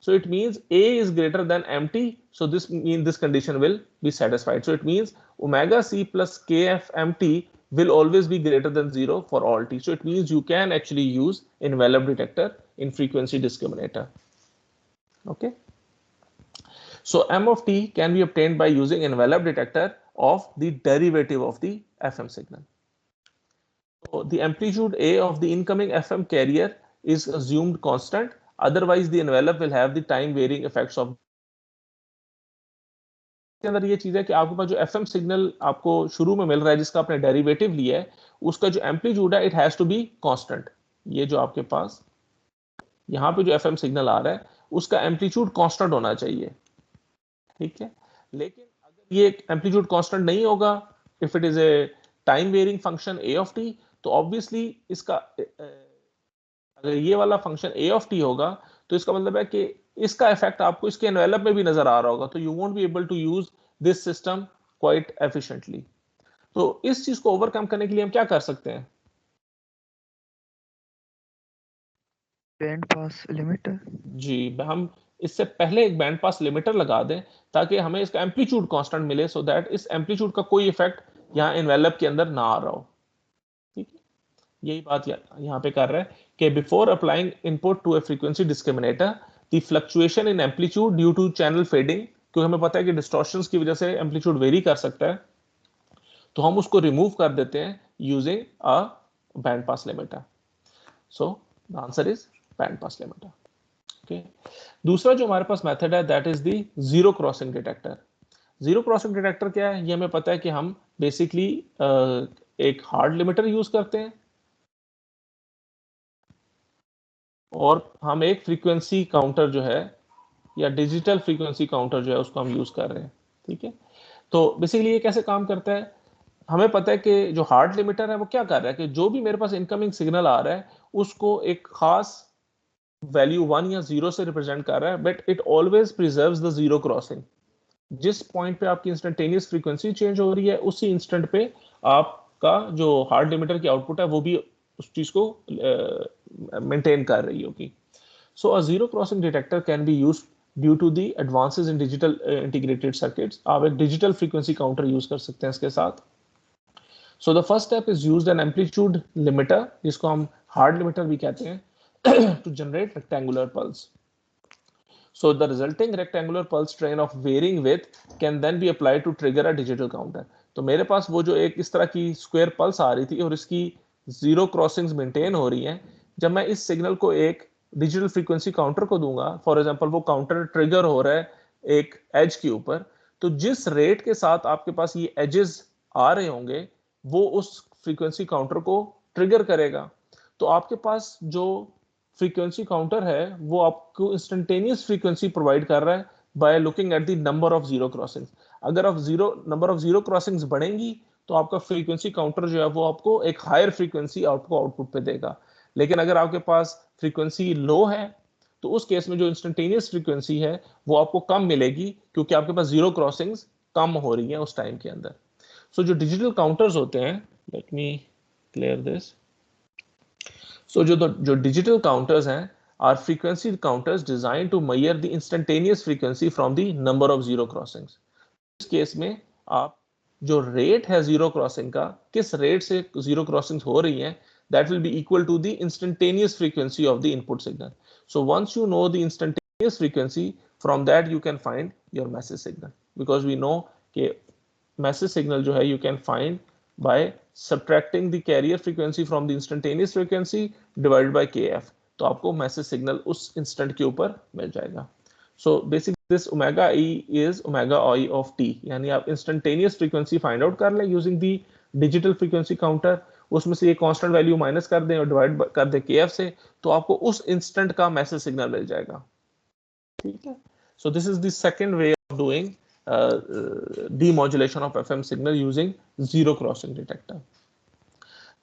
S1: so it means a is greater than mt, so this condition will be satisfied। So it means omega c plus kf mt will always be greater than 0 for all t, so it means you can actually use envelope detector in frequency discriminator। okay, So m of t can be obtained by using envelope detector of the derivative of the FM signal. So the amplitude A of the incoming FM carrier is assumed constant, otherwise the envelope will have the time varying effects of. के अंदर ये चीज है कि आपके पास जो FM signal आपको शुरू में मिल रहा है जिसका आपने डेरिवेटिव लिया है उसका जो एम्पलीट्यूड है it has to be constant. ये जो आपके पास यहाँ पे जो एफएम सिग्नल आ रहा है उसका एम्पलीट्यूड कांस्टेंट होना चाहिए, ठीक है। लेकिन अगर ये एम्पलीट्यूड कांस्टेंट नहीं होगा, if it is a time varying function a of t, तो ऑब्वियसली इसका अगर ये वाला फंक्शन ए ऑफ टी होगा तो इसका मतलब है कि इसका इफेक्ट आपको इसके एनवेलप में भी नजर आ रहा होगा, तो you won't be able to use this system quite efficiently. तो इस चीज को ओवरकम करने के लिए हम क्या कर सकते हैं?
S4: Band pass limiter.
S1: जी, हम इससे पहले एक बैंड पास लिमिटर लगा दें ताकि हमें इसका एम्पलीट्यूड कांस्टेंट मिले, सो दैट इस एम्पलीट्यूड का कोई इफेक्ट यहाँ एनवेलप के अंदर ना आ रहा हो, ठीक है। यही बात यहाँ पे कर रहा है कि before applying input to a frequency discriminator the fluctuation in amplitude due to channel fading, क्योंकि हमें पता है कि डिस्टॉर्शंस की वजह से एम्पलीट्यूड वेरी कर सकता है, तो हम उसको रिमूव कर देते हैं using a band pass limiter. So the answer is band pass limiter, okay. दूसरा जो हमारे पास मेथड है that is the zero crossing detector. Zero crossing detector क्या है? ये हमें पता है कि हम बेसिकली एक हार्ड लिमिटर यूज करते हैं और हम एक फ्रीक्वेंसी काउंटर जो है या डिजिटल फ्रीक्वेंसी काउंटर जो है उसको हम यूज कर रहे हैं, ठीक है। तो बेसिकली ये कैसे काम करता है? हमें पता है कि जो हार्ड लिमिटर है वो क्या कर रहा है कि जो भी मेरे पास इनकमिंग सिग्नल आ रहा है उसको एक खास वैल्यू 1 या 0 से रिप्रेजेंट कर रहा है, but it always preserves the zero crossing. जिस पॉइंट पे आपकी इंस्टेंटेनियस फ्रीक्वेंसी चेंज हो रही है उसी इंस्टेंट पे आपका जो हार्ड लिमिटर की आउटपुट है वो भी उस चीज को मेंटेन कर रही होगी। So a zero crossing detector can be used due to the advances in digital integrated circuits. आप एक डिजिटल फ्रीक्वेंसी काउंटर यूज कर सकते हैं इसके साथ। So the first step is used N amplitude limiter, जिसको हम हार्ड लिमिटर भी कहते हैं, to generate rectangular pulse. So the resulting rectangular pulse train of varying width can then be applied to trigger a digital counter. तो मेरे पास वो जो एक इस तरह की स्क्वायर पल्स आ रही थी और इसकी जीरो क्रॉसिंग्स मेंटेन हो रही हैं, जब मैं इस सिग्नल को एक डिजिटल फ्रीक्वेंसी काउंटर को दूंगा, फॉर एग्जांपल वो काउंटर ट्रिगर हो रहा है एक एज के ऊपर, तो जिस रेट के साथ आपके पास ये एजेस आ रहे होंगे वो उस फ्रीक्वेंसी काउंटर को ट्रिगर करेगा। तो आपके पास जो फ्रीक्वेंसी काउंटर है वो आपको इंस्टेंटेनियस फ्रीक्वेंसी प्रोवाइड कर रहा है by looking at the number of zero crossings. अगर आप नंबर ऑफ जीरो क्रॉसिंग्स बढ़ेंगी तो आपका फ्रीक्वेंसी काउंटर जो है वो आपको एक हायर फ्रीक्वेंसी आउटपुट पे देगा। लेकिन अगर आपके पास फ्रीक्वेंसी लो है तो उस केस में जो इंस्टेंटेनियस फ्रीक्वेंसी है वो आपको कम मिलेगी, क्योंकि आपके पास जीरो क्रॉसिंग्स कम हो रही हैं उस टाइम के अंदर। सो जो डिजिटल काउंटर्स होते हैं, let me clear this. So जो digital counters हैं are frequency counters designed to measure the instantaneous frequency from the number of zero crossings. इस केस में आप जो रेट है जीरो क्रॉसिंग का, किस रेट से जीरो क्रॉसिंग्स हो रही हैं, that will be equal to the instantaneous frequency of the input signal. So once you know the instantaneous frequency, from that you can find your message signal, because we know कि message signal जो है you can find by subtracting the carrier frequency from the instantaneous frequency divided by kf, तो आपको message signal उस instant के ऊपर मिल जाएगा। So basically this omega E is omega I of T, यानी आप इंस्टेंटेनियस फ्रीक्वेंसी फाइंड आउट कर लें using the digital frequency counter, उसमें से ये कांस्टेंट वैल्यू माइनस कर दें और डिवाइड कर दें kf से, तो आपको उस इंस्टेंट का मैसेज सिग्नल मिल जाएगा, ठीक है। So this is the second way of doing demodulation of FM signal using zero crossing detector.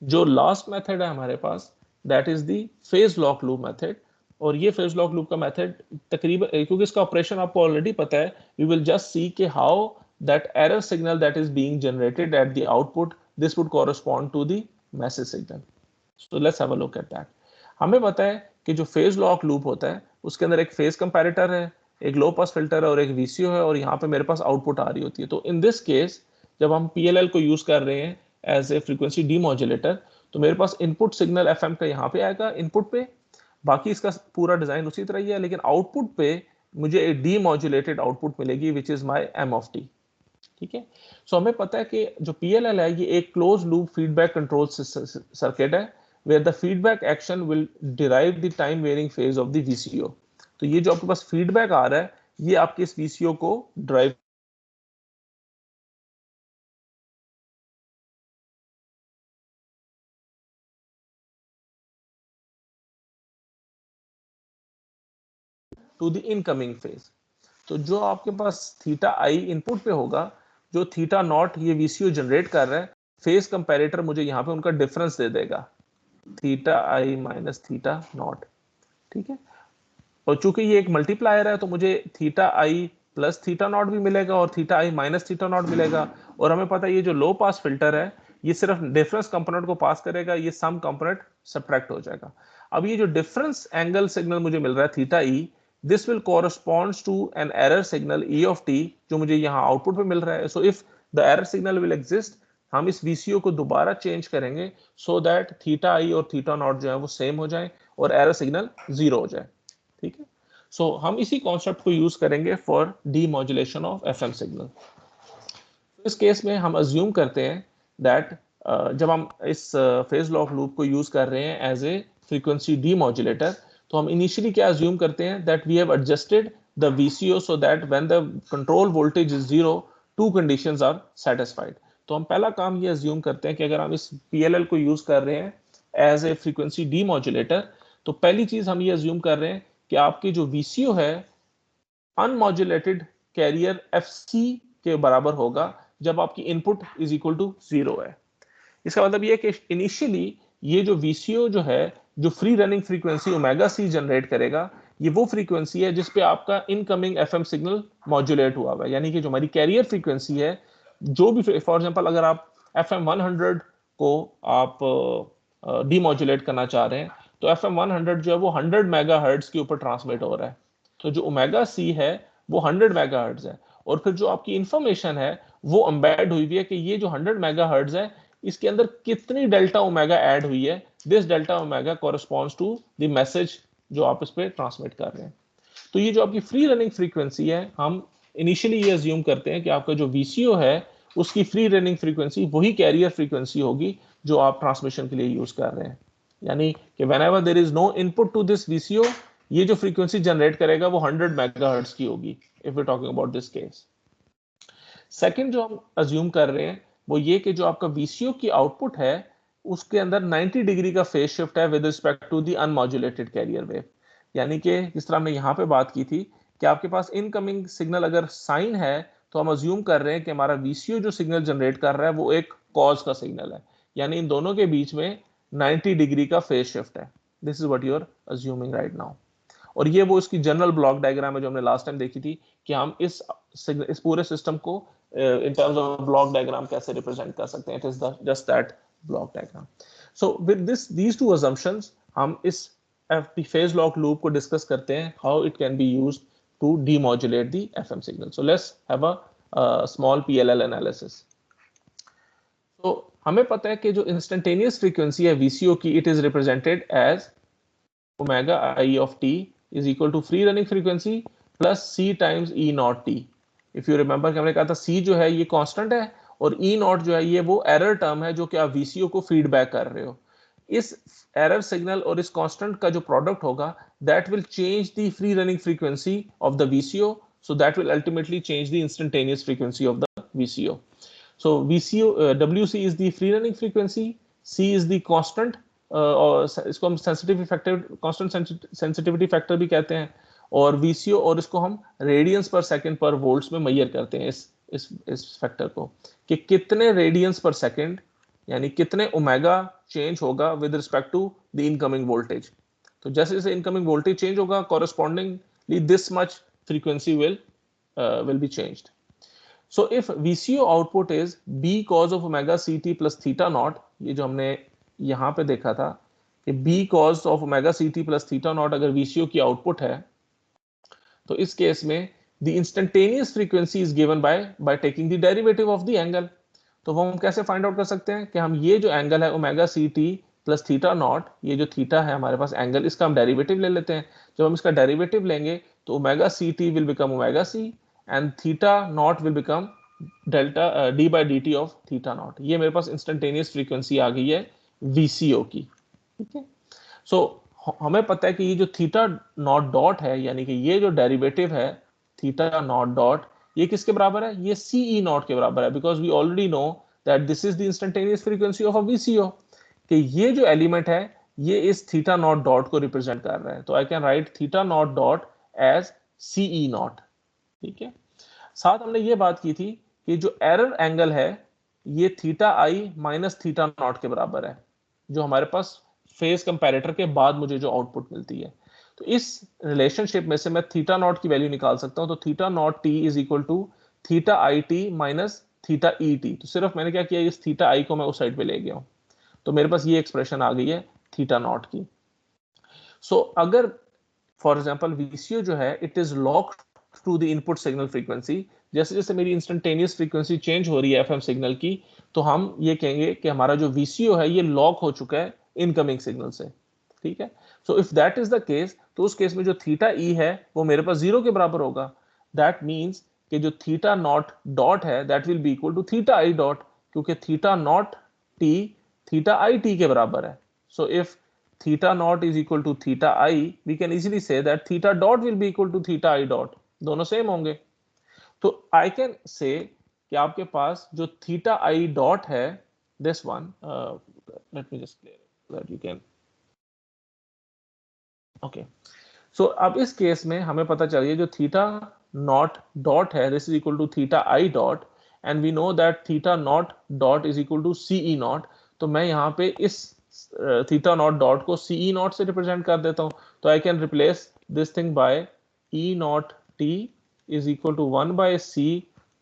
S1: जो लास्ट मेथड है हमारे पास that is the phase lock loop method, और ये फेज लॉक लूप का मेथड तकरीबन, क्योंकि इसका ऑपरेशन आपको ऑलरेडी पता है, वी विल जस्ट सी कि how that error signal that is being generated at the output, this would correspond to the message signal. So let's have a look at that. हमें पता है कि जो phase lock loop होता है उसके अंदर एक फेज कंपैरेटर है, एक लो पास फिल्टर है और एक वीसीओ है, और यहाँ पे मेरे पास आउटपुट आ रही होती है। तो इन दिस केस जब हम पीएलएल को यूज कर रहे हैं एज ए फ्रीक्वेंसी डीमॉड्यूलेटर, तो मेरे पास इनपुट सिग्नल एफएम का यहाँ पे आएगा इनपुट पे, बाकी इसका पूरा डिजाइन उसी तरह ही है, लेकिन आउटपुट पे मुझे एक डीमॉड्यूलेटेड आउटपुट मिलेगी which is my M of T. ठीक है, सो हमें पता है कि जो PLL है ये एक close loop feedback control circuit है where the feedback action will derive the time varying phase of the VCO। तो ये जो आपके पास फीडबैक आ रहा है ये आपके इस VCO को drive to the incoming phase. तो जो आपके पास थीटा आई इनपुट पे होगा, जो थीटा नॉट ये VCO जनरेट कर रहा है, फेज कंपैरेटर मुझे यहाँ पे उनका डिफरेंस दे देगा, थीटा आई माइनस थीटा नॉट। ठीक है, और चूंकि ये एक मल्टीप्लायर है तो मुझे थीटा आई प्लस थीटा नॉट भी मिलेगा और थीटा आई माइनस थीटा नॉट मिलेगा। और हमें पता है ये जो लो पास फिल्टर है ये सिर्फ डिफरेंस कंपोनेंट को पास करेगा, ये सम कंपोनेंट सब्ट्रैक्ट हो जाएगा। अब ये जो डिफरेंस एंगल सिग्नल मुझे मिल रहा है theta E, this will corresponds to an error signal E of T जो मुझे यहाँ आउटपुट पे मिल रहा है। So if the error signal will exist, हम इस VCO को दोबारा चेंज करेंगे सो दैट थीटा आई और थीटा नॉट जो है वो सेम हो जाए और एरर सिग्नल 0 हो जाए। ठीक है, सो हम इसी कॉन्सेप्ट को यूज करेंगे for demodulation of FM signal. इस केस में हम अज्यूम करते हैं दैट जब हम इस फेज लॉक लूप को यूज कर रहे हैं एज ए फ्रीक्वेंसी डीमॉड्यूलेटर, तो हम इनिशियली क्या अज्यूम करते हैं that we have adjusted the VCO so that when the control voltage is 0 two conditions are satisfied. तो हम पहला काम ये अज्यूम करते हैं कि अगर हम इस PLL को यूज कर रहे हैं एज ए फ्रीक्वेंसी डीमॉड्यूलेटर, तो पहली चीज हम ये अज्यूम कर रहे हैं कि आपकी जो VCO है अनमॉड्यूलेटेड कैरियर FC के बराबर होगा जब आपकी इनपुट इज इक्वल टू 0 है। इसका मतलब ये कि इनिशियली ये जो VCO जो है, जो free running frequency omega C generate करेगा, ये वो फ्रीक्वेंसी है जिस पे आपका इनकमिंग FM सिग्नल मॉड्यूलेट हुआ हुआ है। यानी कि जो हमारी कैरियर फ्रीक्वेंसी है, जो भी फॉर एग्जांपल अगर आप FM 100 को आप डीमॉड्यूलेट करना चाह रहे हैं तो FM 100 जो है वो 100 मेगाहर्ट्ज के ऊपर ट्रांसमिट हो रहा है। तो जो ओमेगा C है वो 100 मेगाहर्ट्ज है और फिर जो आपकी इंफॉर्मेशन है वो एम्बेड हुई हुई है कि ये जो 100 मेगाहर्ट्ज है इसके अंदर कितनी डेल्टा ओमेगा ऐड हुई है। This delta omega corresponds to the message जो आप इस पे ट्रांसमिट कर रहे हैं। तो ये जो आपकी फ्री रनिंग फ्रीक्वेंसी है, हम इनिशियली ये अज्यूम करते हैं कि आपका जो VCO है उसकी फ्री रनिंग फ्रीक्वेंसी वही कैरियर फ्रीक्वेंसी होगी जो आप ट्रांसमिशन के लिए यूज कर रहे हैं। यानी कि whenever there is no input to this VCO, ये जो फ्रीक्वेंसी जनरेट करेगा वो 100 मेगाहर्ट्ज की होगी if we talking about this case. Second जो हम अज्यूम कर रहे हैं वो ये कि जो आपका VCO की आउटपुट है उसके अंदर 90 डिग्री का फेज शिफ्ट है with respect to the unmodulated carrier wave. यानी कि जिस तरह हमने यहाँ पे बात की थी कि आपके पास इनकमिंग सिग्नल अगर साइन है तो हम अज्यूम कर रहे हैं कि हमारा VCO जो सिग्नल जनरेट कर रहा है वो एक कॉज का सिग्नल है, यानी इन दोनों के बीच में 90 डिग्री का फेज शिफ्ट है। This is what you are assuming right now. और ये वो इसकी जनरल ब्लॉक डायग्राम है जो हमने लास्ट टाइम देखी थी कि हम इस पूरे सिस्टम को in terms of block diagram कैसे रिप्रेजेंट कर सकते हैं। It is just that block diagram. So with these two assumptions हम इस फेज लॉक लूप को डिस्कस करते हैं, how it can be used to demodulate the FM signal. So let's have a small PLL analysis. तो हमें पता है कि जो इंस्टेंटेनियस फ्रीक्वेंसी है VCO की, it is represented as omega I of t is equal to free running frequency plus C times E naught t। If you remember कि हमने कहा था C जो है ये कांस्टेंट है और E नॉट जो है ये वो एरर टर्म है जो कि आप VCO को फीडबैक कर रहे हो। इस एरर सिग्नल और इस कांस्टेंट का जो प्रोडक्ट होगा that will change the free running frequency of the VCO, so that will ultimately change the instantaneous frequency of the VCO. So VCO WC is the free running frequency, C is the constant और इसको हम sensitivity factor, constant sensitivity factor भी कहते हैं, और VCO और इसको हम रेडियंस पर सेकंड पर वोल्ट्स में मेजर करते हैं इस फैक्टर को कि कितने रेडियंस पर सेकंड यानी कितने ओमेगा चेंज होगा with respect to the incoming voltage. तो जैसे जैसे इनकमिंग वोल्टेज चेंज होगा correspondingly this much frequency will be changed. So if VCO output is B cos of omega CT plus theta naught, ये जो हमने यहाँ पे देखा था कि B cos of omega CT plus theta naught अगर VCO की आउटपुट है तो इस केस में the instantaneous frequency is given by taking the derivative of the angle। तो वो हम कैसे फाइंड आउट कर सकते हैं कि हम ये जो एंगल है omega CT plus theta naught, ये जो थीटा है हमारे पास एंगल, इसका हम डेरिवेटिव ले लेते हैं। जब हम इसका डेरिवेटिव लेंगे तो omega C T will become omega C and theta naught will become delta D by D T of theta naught. ये मेरे पास इंस्टेंटेनियस फ्रीक्वेंसी आ गई है VCO की। ठीक है, सो हमें पता है कि ये जो थीटा नॉट डॉट है, यानी कि ये जो डेरिवेटिव है थीटा नॉट डॉट, ये किसके बराबर है? ये CE नॉट के बराबर है, because we already know that this is the instantaneous frequency of a VCO, कि ये जो एलिमेंट है ये इस थीटा नॉट डॉट को रिप्रेजेंट कर रहा है। तो I can write theta naught dot as CE naught. ठीक है, साथ हमने ये बात की थी कि जो एरर एंगल है ये थीटा आई माइनस थीटा नॉट के बराबर है, जो हमारे पास फेज कंपैरेटर के बाद मुझे जो आउटपुट मिलती है। तो इस रिलेशनशिप में से मैं थीटा नॉट की वैल्यू निकाल सकता हूं। तो theta naught T is equal to theta I T minus theta E T. तो सिर्फ मैंने क्या किया, इस थीटा आई को मैं उस साइड पे ले गया हूं, तो मेरे पास ये एक्सप्रेशन आ गई है थीटा नॉट की। सो अगर फॉर एग्जांपल VCO जो है it is locked to the input signal frequency, जैसे जैसे मेरी इंस्टेंटेनियस फ्रीक्वेंसी चेंज हो रही है FM सिग्नल की, तो हम ये कहेंगे कि हमारा जो VCO है ये लॉक हो चुका है इनकमिंग सिग्नल से। ठीक है, so if that is the case, तो उस केस में जो थीटा ई है वो मेरे पास 0 के बराबर होगा। दैट मीन्स कि जो थीटा नॉट डॉट है that will be equal to theta I dot, क्योंकि theta naught T theta I T के बराबर है। So if theta naught is equal to theta I, we can easily say that theta dot will be equal to theta I dot, दोनों same होंगे। तो I can say कि आपके पास जो theta I dot है, this one, let me just clear it that you can, okay, so अब इस केस में हमें पता चल गया जो theta naught dot है this is equal to theta I dot and we know that theta naught dot is equal to CE naught। तो मैं यहाँ पे इस थीटा नॉट डॉट को CE नॉट से रिप्रेजेंट कर देता हूं। तो I can replace this thing by E naught T is equal to 1 by C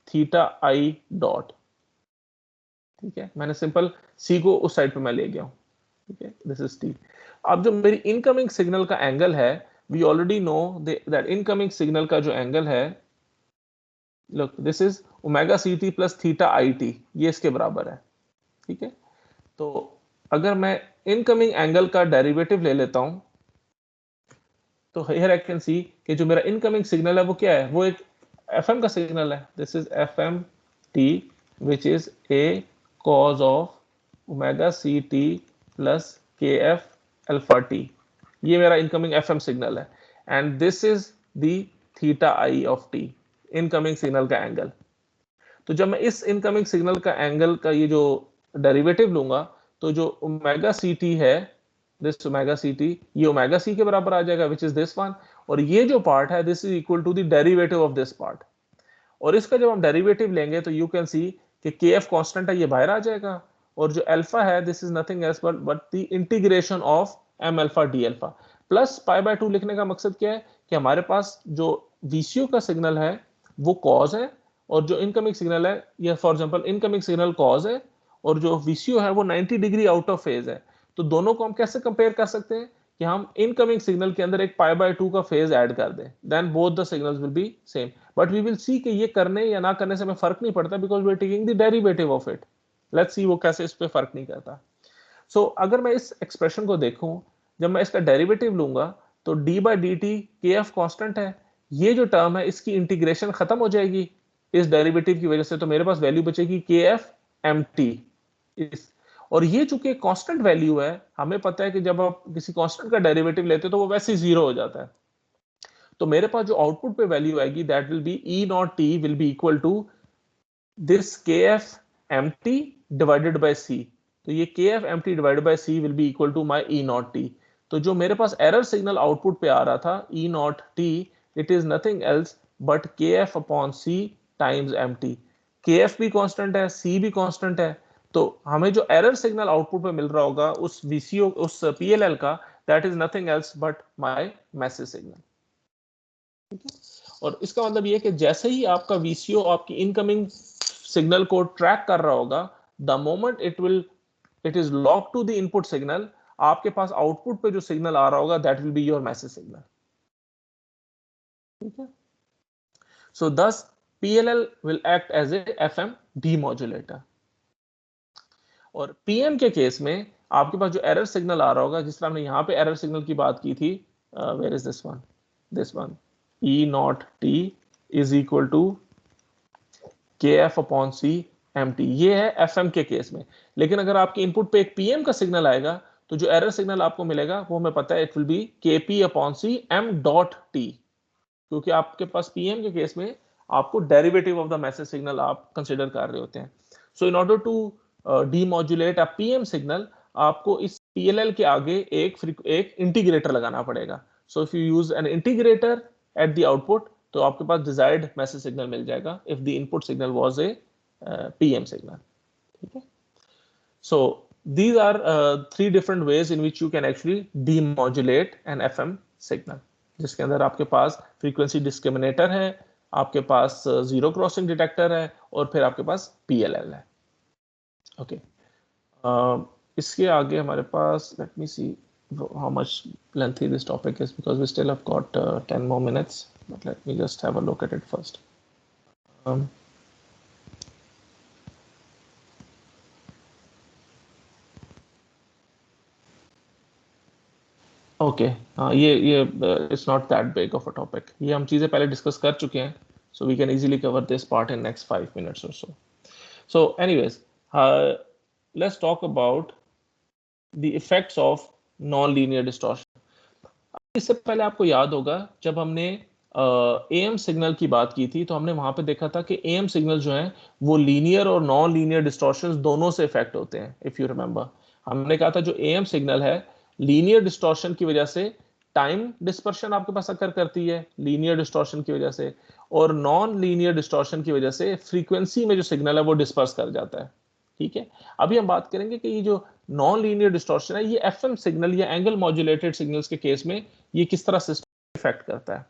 S1: theta I dot. ठीक है, मैंने सिंपल C को उस साइड पे मैं ले गया हूं। ठीक है, दिस इज T। अब जो मेरी इनकमिंग सिग्नल का एंगल है, we already know that incoming signal का जो एंगल है, look this is omega CT plus theta IT, ये इसके बराबर है। ठीक है, तो अगर मैं इनकमिंग एंगल का डेरिवेटिव ले लेता हूं, तो हियर आई कैन सी कि जो मेरा इनकमिंग सिग्नल है वो क्या है, वो एक FM का सिग्नल है। This is FM T which is A cos of omega CT plus KF alpha T। ये मेरा इनकमिंग FM सिग्नल है and this is the theta I of T, incoming signal का एंगल। तो जब मैं इस इनकमिंग सिग्नल का angle का ये जो डेरिवेटिव लूंगा, तो जो ओमेगा CT है, दिस ओमेगा CT, ये ओमेगा C के बराबर आ जाएगा विच इज दिस वन, और ये जो पार्ट है this is equal to the derivative of this part. और इसका जब हम डेरिवेटिव लेंगे तो यू कैन सी कि KF कांस्टेंट है, ये बाहर आ जाएगा, और जो अल्फा है this is nothing else but the integration of m alpha d alpha. Plus pi by 2 लिखने का मकसद क्या है कि हमारे पास जो VCO का सिग्नल है वो कॉज है, और जो इनकमिंग सिग्नल है, या for example incoming signal cause है और जो VCO है वो 90 डिग्री आउट ऑफ फेज है। तो दोनों को हम कैसे कंपेयर कर सकते हैं कि हम इनकमिंग सिग्नल के अंदर एक पाई बाय 2 का फेज ऐड कर दें, then both the signals will be same. But we will see कि ये करने या ना करने से हमें फर्क नहीं पड़ता, because we are taking the derivative of it. Let's see वो कैसे इस पे फर्क नहीं करता। सो अगर मैं इस एक्सप्रेशन को देखूं, जब मैं इसका डेरिवेटिव लूंगा तो d by D T KF constant है, ये जो टर्म है इसकी इंटीग्रेशन खत्म हो जाएगी इस डेरिवेटिव की वजह से, तो मेरे पास वैल्यू बचेगी KF MT। और ये चूंकि कांस्टेंट वैल्यू है, हमें पता है कि जब आप किसी कांस्टेंट का डेरिवेटिव लेते हो तो वो वैसे ही 0 हो जाता है। तो मेरे पास जो आउटपुट पे वैल्यू आएगी that will be E naught T will be equal to this KF MT divided by C। तो ये KF MT divided by C will be equal to my E naught T। तो जो मेरे पास error signal output पे आ रहा था E naught T, it is nothing else but KF upon C times MT। KF भी constant है, C भी constant है, तो हमें जो एरर सिग्नल आउटपुट पे मिल रहा होगा उस VCO उस PLL का, that is nothing else but my message signal. ठीक है, और इसका मतलब ये है कि जैसे ही आपका VCO आपकी इनकमिंग सिग्नल को ट्रैक कर रहा होगा, the moment it is lock to the input signal, आपके पास आउटपुट पे जो सिग्नल आ रहा होगा that will be your message signal. ठीक है, सो दस PLL will act as a FM demodulator। और PM के केस में आपके पास जो एरर सिग्नल आ रहा होगा, जिस तरह हमने यहाँ पे एरर सिग्नल की बात की थी, where is this one, E naught T is equal to K F upon C M T. ये है एफ एम के केस में। लेकिन अगर आपके इनपुट पे एक पीएम का सिग्नल आएगा तो जो एरर सिग्नल आपको मिलेगा वो हमें पता है, it will be K P upon C M dot T, क्योंकि आपके पास पीएम के केस में आपको derivative of the message signal आप कंसिडर कर रहे होते हैं। So in order to demodulate a PM signal, आपको इस पीएलएल के आगे एक इंटीग्रेटर लगाना पड़ेगा। So if you use an integrator at the output तो आपके पास डिजायर्ड मैसेज सिग्नल मिल जाएगा if the input signal was A PM signal. ठीक है, सो these are three different ways in which you can actually demodulate an FM signal, जिसके अंदर आपके पास फ्रीक्वेंसी डिस्क्रिमिनेटर है, आपके पास जीरो क्रॉसिंग डिटेक्टर है और फिर आपके पास PLL है। ओके, इसके आगे हमारे पास, let me see how much lengthy this topic is because we still have got 10 more minutes, but let me just have a look at it first. Okay, हाँ ये it's not that big of a topic, ये हम चीज़ें पहले discuss कर चुके हैं, so we can easily cover this part in next 5 minutes or so. So anyways, let's talk about the effects of non-linear distortion. इससे पहले आपको याद होगा जब हमने एएम सिग्नल की बात की थी तो हमने वहां पे देखा था कि एएम सिग्नल जो हैं वो लीनियर और नॉन लीनियर डिस्टॉर्शंस दोनों से इफेक्ट होते हैं। इफ यू रिमेंबर, हमने कहा था जो एएम सिग्नल है लीनियर डिस्टॉर्शन की वजह से टाइम डिस्पर्शन आपके पास अकर करती है लीनियर डिस्टॉर्शन की वजह से, और नॉन लीनियर डिस्टॉर्शन की वजह से फ्रीक्वेंसी में जो सिग्नल है वो डिस्पर्स कर जाता है। ठीक है, अभी हम बात करेंगे कि ये जो नॉन लीनियर डिस्टॉर्शन है ये एफएम सिग्नल या एंगल मॉड्यूलेटेड सिग्नल्स के केस में ये किस तरह सिस्टम इफेक्ट करता है,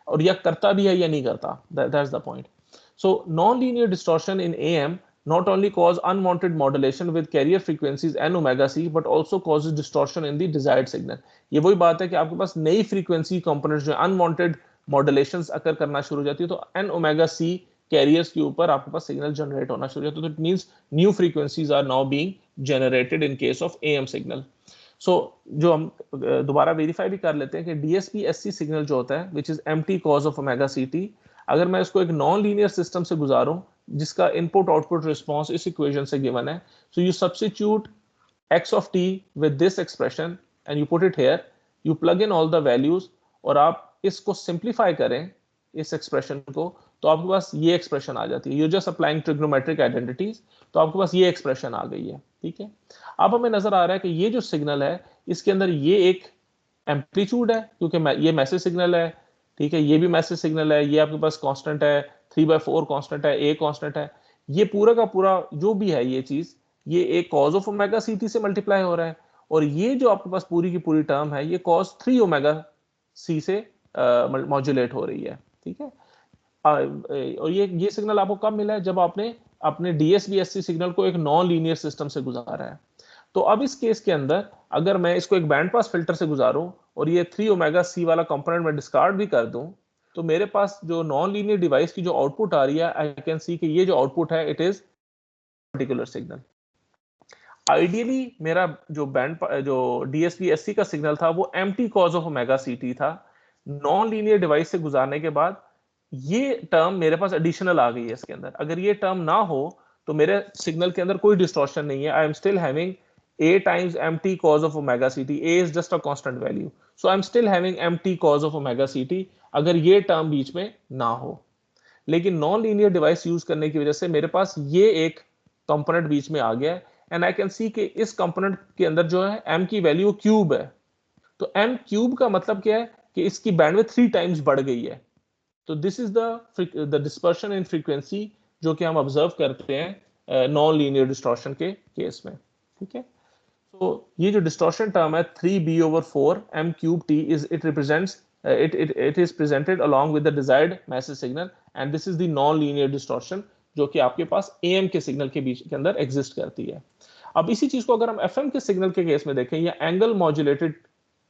S1: और यह करता भी है या नहीं करता, that's the point. So non linear distortion in am not only cause unwanted modulation with carrier frequencies n omega c but also causes distortion in the desired signal। ये वही बात है कि आपके पास नई frequency components जो unwanted modulations अकर करना शुरू हो जाती है तो n omega c carriers के ऊपर आपके पास सिग्नल जनरेट होना शुरू हो जाता है, तो it means new frequencies are now being generated in case of AM signal। सो जो हम दोबारा वेरीफाई भी कर लेते हैं कि DSP SC सिग्नल जो होता है which is empty cause of omega ct, अगर मैं इसको एक नॉन लीनियर सिस्टम से गुजारूं जिसका इनपुट आउटपुट रिस्पांस इस इक्वेशन से गिवन है, so you substitute x of t with this expression and you put it here, you plug in all the values और आप इसको सिंप्लीफाई करें इस एक्सप्रेशन को तो आपके पास ये एक्सप्रेशन आ जाती है। You just applying trigonometric identities, तो आपके पास ये एक्सप्रेशन आ गई है। ठीक है, अब हमें नजर आ रहा है कि ये जो सिग्नल है इसके अंदर ये एक एम्पलीट्यूड है क्योंकि ये मैसेज सिग्नल है। ठीक है, ये भी मैसेज सिग्नल है, ये आपके पास कांस्टेंट है 3/4 कांस्टेंट है, ए कांस्टेंट है, ये पूरा का पूरा जो भी है ये चीज ये एक कॉज ऑफ ओमेगा ct से मल्टीप्लाई हो रहा है, और ये जो आपके पास पूरी की पूरी टर्म है ये कॉज 3 ओमेगा c से मॉड्यूलेट हो रही है। ठीक है, और ये सिग्नल आपको कब मिला है, जब आपने अपने DSB-SC सिग्नल को एक नॉन लीनियर सिस्टम से गुजारा है। तो अब इस केस के अंदर अगर मैं इसको एक बैंड पास फिल्टर से गुजारूं और ये 3 ओमेगा c वाला कंपोनेंट में डिस्कार्ड भी कर दूं तो मेरे पास जो नॉन लीनियर डिवाइस की जो आउटपुट आ रही है, आई कैन सी कि ये जो आउटपुट है it is particular signal. Ideally मेरा जो DSP-SC का सिग्नल था वो empty cause of omega ct था। नॉन लीनियर डिवाइस से गुजारने के बाद ये टर्म मेरे पास एडिशनल आ गई है इसके अंदर। अगर ये टर्म ना हो तो मेरे सिग्नल के अंदर कोई डिस्टॉर्शन नहीं है, I am still having a times empty cos of omega ct, a is just a constant value, so I'm still having empty cos of omega ct अगर ये टर्म बीच में ना हो। लेकिन नॉन लीनियर डिवाइस यूज करने की वजह से मेरे पास ये एक कंपोनेंट बीच में आ गया है, एंड आई कैन सी कि इस कंपोनेंट के अंदर जो है m की वैल्यू क्यूब है, तो m क्यूब का मतलब क्या है कि इसकी बैंडविड्थ 3 टाइम्स बढ़ गई है। तो this is the dispersion in frequency जो कि हम ऑब्जर्व करते हैं नॉन लीनियर डिस्टॉर्शन के केस में। ठीक है, तो ये जो डिस्टॉर्शन टर्म है 3b/4 m cube t it represents it is presented along with the desired message signal and this is the non-linear distortion जो कि आपके पास AM के सिग्नल के बीच के अंदर एग्जिस्ट करती है। अब इसी चीज को अगर हम FM के सिग्नल के केस में देखें या एंगल मॉड्यूलेटेड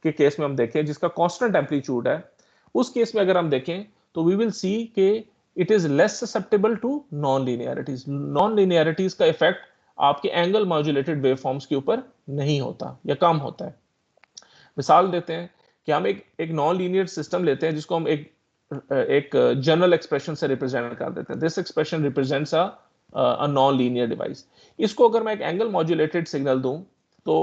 S1: के केस में हम देखें जिसका कांस्टेंट एम्पलीट्यूड है, उस केस में अगर हम देखें तो वी विल सी कि it is less susceptible to non linearities. Non linearities का इफेक्ट आपके एंगल मॉड्यूलेटेड वेवफॉर्म्स के ऊपर नहीं होता या कम होता है। मिसाल देते हैं कि हम एक नॉन लीनियर सिस्टम लेते हैं जिसको हम एक एक जनरल एक्सप्रेशन से रिप्रेजेंट कर देते हैं. This expression represents a non linear device. इसको अगर मैं एक एंगल मॉड्यूलेटेड सिग्नल दूं तो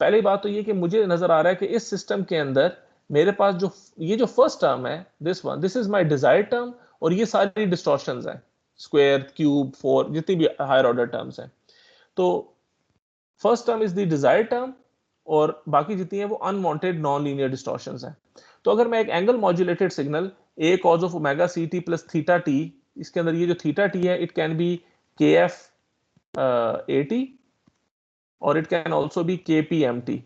S1: पहली बात तो ये कि मुझे नजर आ रहा है कि इस सिस्टम के अंदर मेरे पास जो ये जो फर्स्ट टर्म है, this is my desired term, और ये सारी डिस्टॉर्शंस हैं, स्क्वायर, क्यूब, फोर, जितनी भी हायर ऑर्डर टर्म्स हैं. तो first term is the desired term और बाकी जितनी है वो अनवांटेड नॉन लीनियर डिस्टॉर्शंस हैं. तो अगर मैं एक angle modulated signal a cos of omega ct plus theta t, इसके अंदर ये जो थीटा t है, it can B kf at और it can also be kpmt.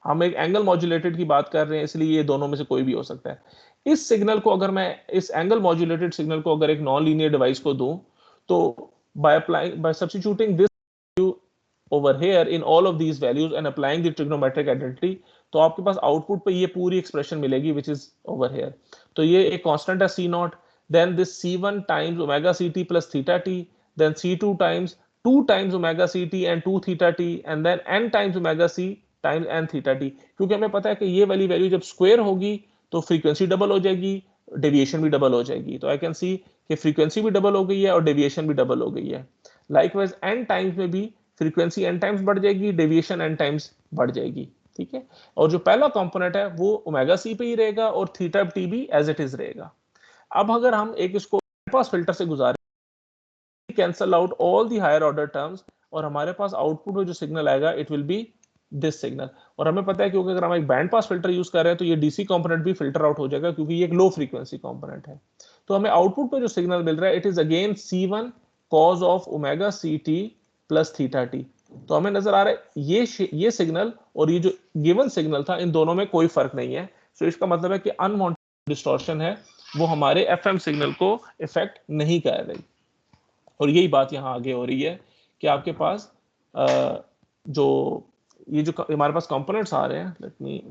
S1: हम एक एंगल मॉड्यूलेटेड की बात कर रहे हैं, इसलिए ये दोनों में से कोई भी हो सकता है. इस सिग्नल को अगर मैं इस एंगल मॉड्यूलेटेड सिग्नल को अगर एक नॉन लीनियर डिवाइस को दूं, तो by substituting this value over here in all of these values and applying the trigonometric identity, तो आपके पास आउटपुट पे ये पूरी एक्सप्रेशन मिलेगी which is over here. तो ये एक कांस्टेंट है c0, then this c1 times omega ct plus theta t, then c2 times 2 times omega ct and 2 theta t, and then n times omega c times n theta t. क्योंकि हमें पता है कि ये वाली वैल्यू जब square होगी तो फ्रीक्वेंसी डबल हो जाएगी, डेविएशन भी डबल हो जाएगी. तो आई कैन सी कि फ्रीक्वेंसी भी डबल हो गई है और डेविएशन भी डबल हो गई है. लाइकवाइज n टाइम्स में भी फ्रीक्वेंसी n टाइम्स बढ़ जाएगी, डेविएशन n टाइम्स बढ़ जाएगी. ठीक है, और जो पहला कंपोनेंट है वो ओमेगा सी पे ही रहेगा और थीटा टी भी एज इट इज रहेगा. अब अगर हम एक इसको बैंड पास फिल्टर से गुजारे, cancel out all the higher order terms, और हमारे पास आउटपुट में जो सिग्नल आएगा it will be this signal. और हमें पता है क्योंकि अगर हम एक बैंड पास फिल्टर यूज कर रहे हैं तो ये डीसी कंपोनेंट भी फिल्टर आउट हो जाएगा क्योंकि ये एक लो फ्रीक्वेंसी कंपोनेंट है. तो हमें आउटपुट में जो सिग्नल मिल रहा है it is again c1 cos of omega ct plus theta t. तो हमें नजर आ रहा है ये सिग्नल और ये जो गिवन सिग्नल था, इन दोनों में कोई फर्क नहीं है. सो इसका मतलब है कि अनवांटेड डिस्टॉर्शन है वो हमारे एफएम सिग्नल को इफेक्ट नहीं कर रही. और यही बात यहाँ आगे हो रही है कि आपके पास जो ये जो हमारे पास कंपोनेंट्स आ रहे हैं, let me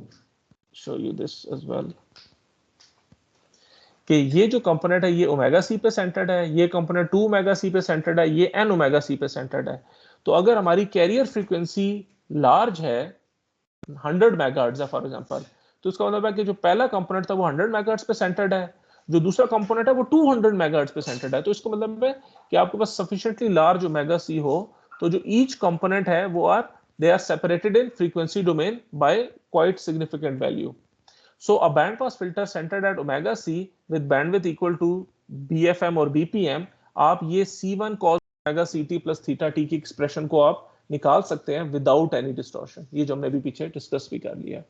S1: show you this as well, कि ये जो कंपोनेंट है ये ओमेगा सी पे सेंटर्ड है, ये कंपोनेंट 2 ओमेगा सी पे सेंटर्ड है, ये n ओमेगा सी पे सेंटर्ड है. तो अगर हमारी कैरियर फ्रीक्वेंसी लार्ज है, 100 मेगाहर्ट्ज है फॉर एग्जांपल, तो इसका मतलब है कि जो पहला कंपोनेंट था वो 100 मेगाहर्ट्ज पे सेंटर्ड है, जो दूसरा कंपोनेंट है वो 200 मेगाहर्ट्ज पे सेंटर्ड है. तो इसका मतलब है कि आपके पास सफिशिएंटली लार्ज ओमेगा सी हो तो जो ईच कंपोनेंट है वो they are separated in frequency domain by quite significant value. So a band pass filter centered at omega c with bandwidth equal to BFM और BPM, आप ये C1 cos omega ct plus theta t की expression को आप निकाल सकते हैं without any distortion. ये जो हमने अभी पीछे डिस्कस भी कर लिया.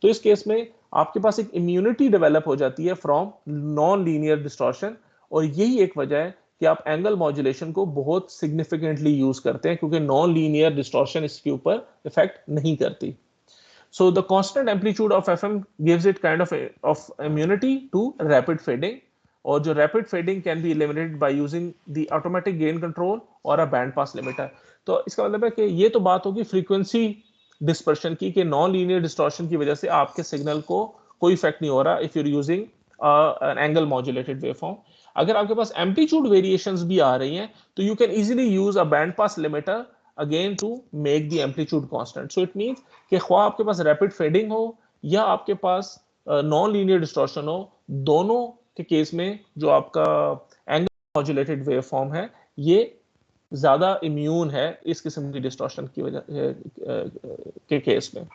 S1: तो इस केस में आपके पास एक इम्यूनिटी डेवलप हो जाती है फ्रॉम नॉन लीनियर डिस्टॉर्शन, और यही एक वजह है कि आप एंगल मॉड्यूलेशन को बहुत सिग्निफिकेंटली यूज करते हैं क्योंकि नॉन लीनियर डिस्टॉर्शन इसके ऊपर इफेक्ट नहीं करती. So the constant amplitude of FM gives it kind of immunity to rapid fading, और जो rapid fading can be eliminated by using the automatic gain control और अ बैंड पास लिमिटर. तो इसका मतलब है कि ये तो बात होगी फ्रीक्वेंसी डिस्पर्शन की, कि नॉन लीनियर डिस्टॉर्शन की वजह से आपके सिग्नल को कोई इफेक्ट नहीं हो रहा if you are using an angle modulated waveform. अगर आपके पास एम्पलीट्यूड वेरिएशंस भी आ रही हैं तो you can easily use a band pass limiter again to make the amplitude constant. So it means कि ख्वाह आपके पास रैपिड फेडिंग हो या आपके पास नॉन लीनियर डिस्टॉर्शन हो, दोनों के केस में जो आपका एंगल मॉड्यूलेटेड वेवफॉर्म है ये ज्यादा इम्यून है इस किस्म की डिस्टॉर्शन की वजह के केस में.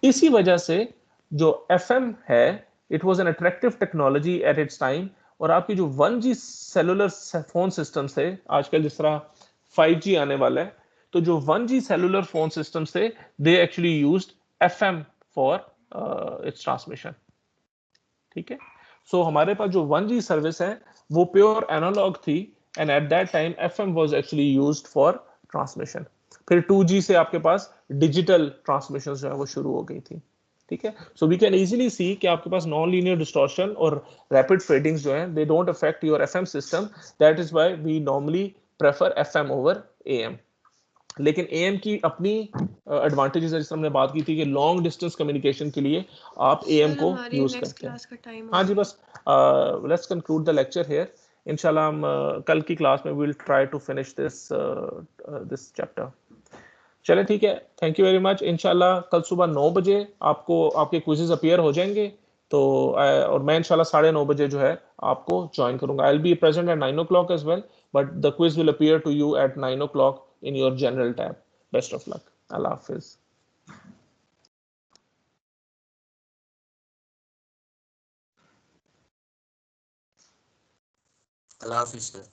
S1: इसी वजह से जो एफएम है it was an attractive technology at its time, और आपकी जो 1G सेलुलर फोन सिस्टम थे, आजकल जिस तरह 5G आने वाला है, तो जो 1G सेलुलर फोन सिस्टम थे they actually used FM for its transmission. ठीक है, सो हमारे पास जो 1G सर्विस है वो प्योर एनालॉग थी, and at that time FM was actually used for transmission. फिर 2G से आपके पास डिजिटल ट्रांसमिशन जो है वो शुरू हो गई थी. ठीक है, so we can easily see कि आपके पास नॉन लीनियर डिस्टॉर्शन और रैपिड फेडिंग्स जो हैं they don't affect your FM system. That is why we normally prefer FM over AM. लेकिन एएम की अपनी एडवांटेजेस है, जिस हमने बात की थी कि लॉन्ग डिस्टेंस कम्युनिकेशन के लिए आप एएम को यूज करते हैं. हाँ जी, बस let's conclude the lecture here. इंशाल्लाह हम कल की क्लास में will try to finish this chapter. चले ठीक है, थैंक यू वेरी मच. इंशाल्लाह कल सुबह 9 बजे आपको आपके क्विज़ेस अपीयर हो जाएंगे. तो और मैं इंशाल्लाह 9:30 बजे जो है आपको ज्वाइन करूंगा. I will be present at 9 o'clock as well, but the quiz will appear to you at 9 o'clock in your general tab. Best of luck. अल्लाह हाफिज.
S5: अल्लाह हाफिज़ सर.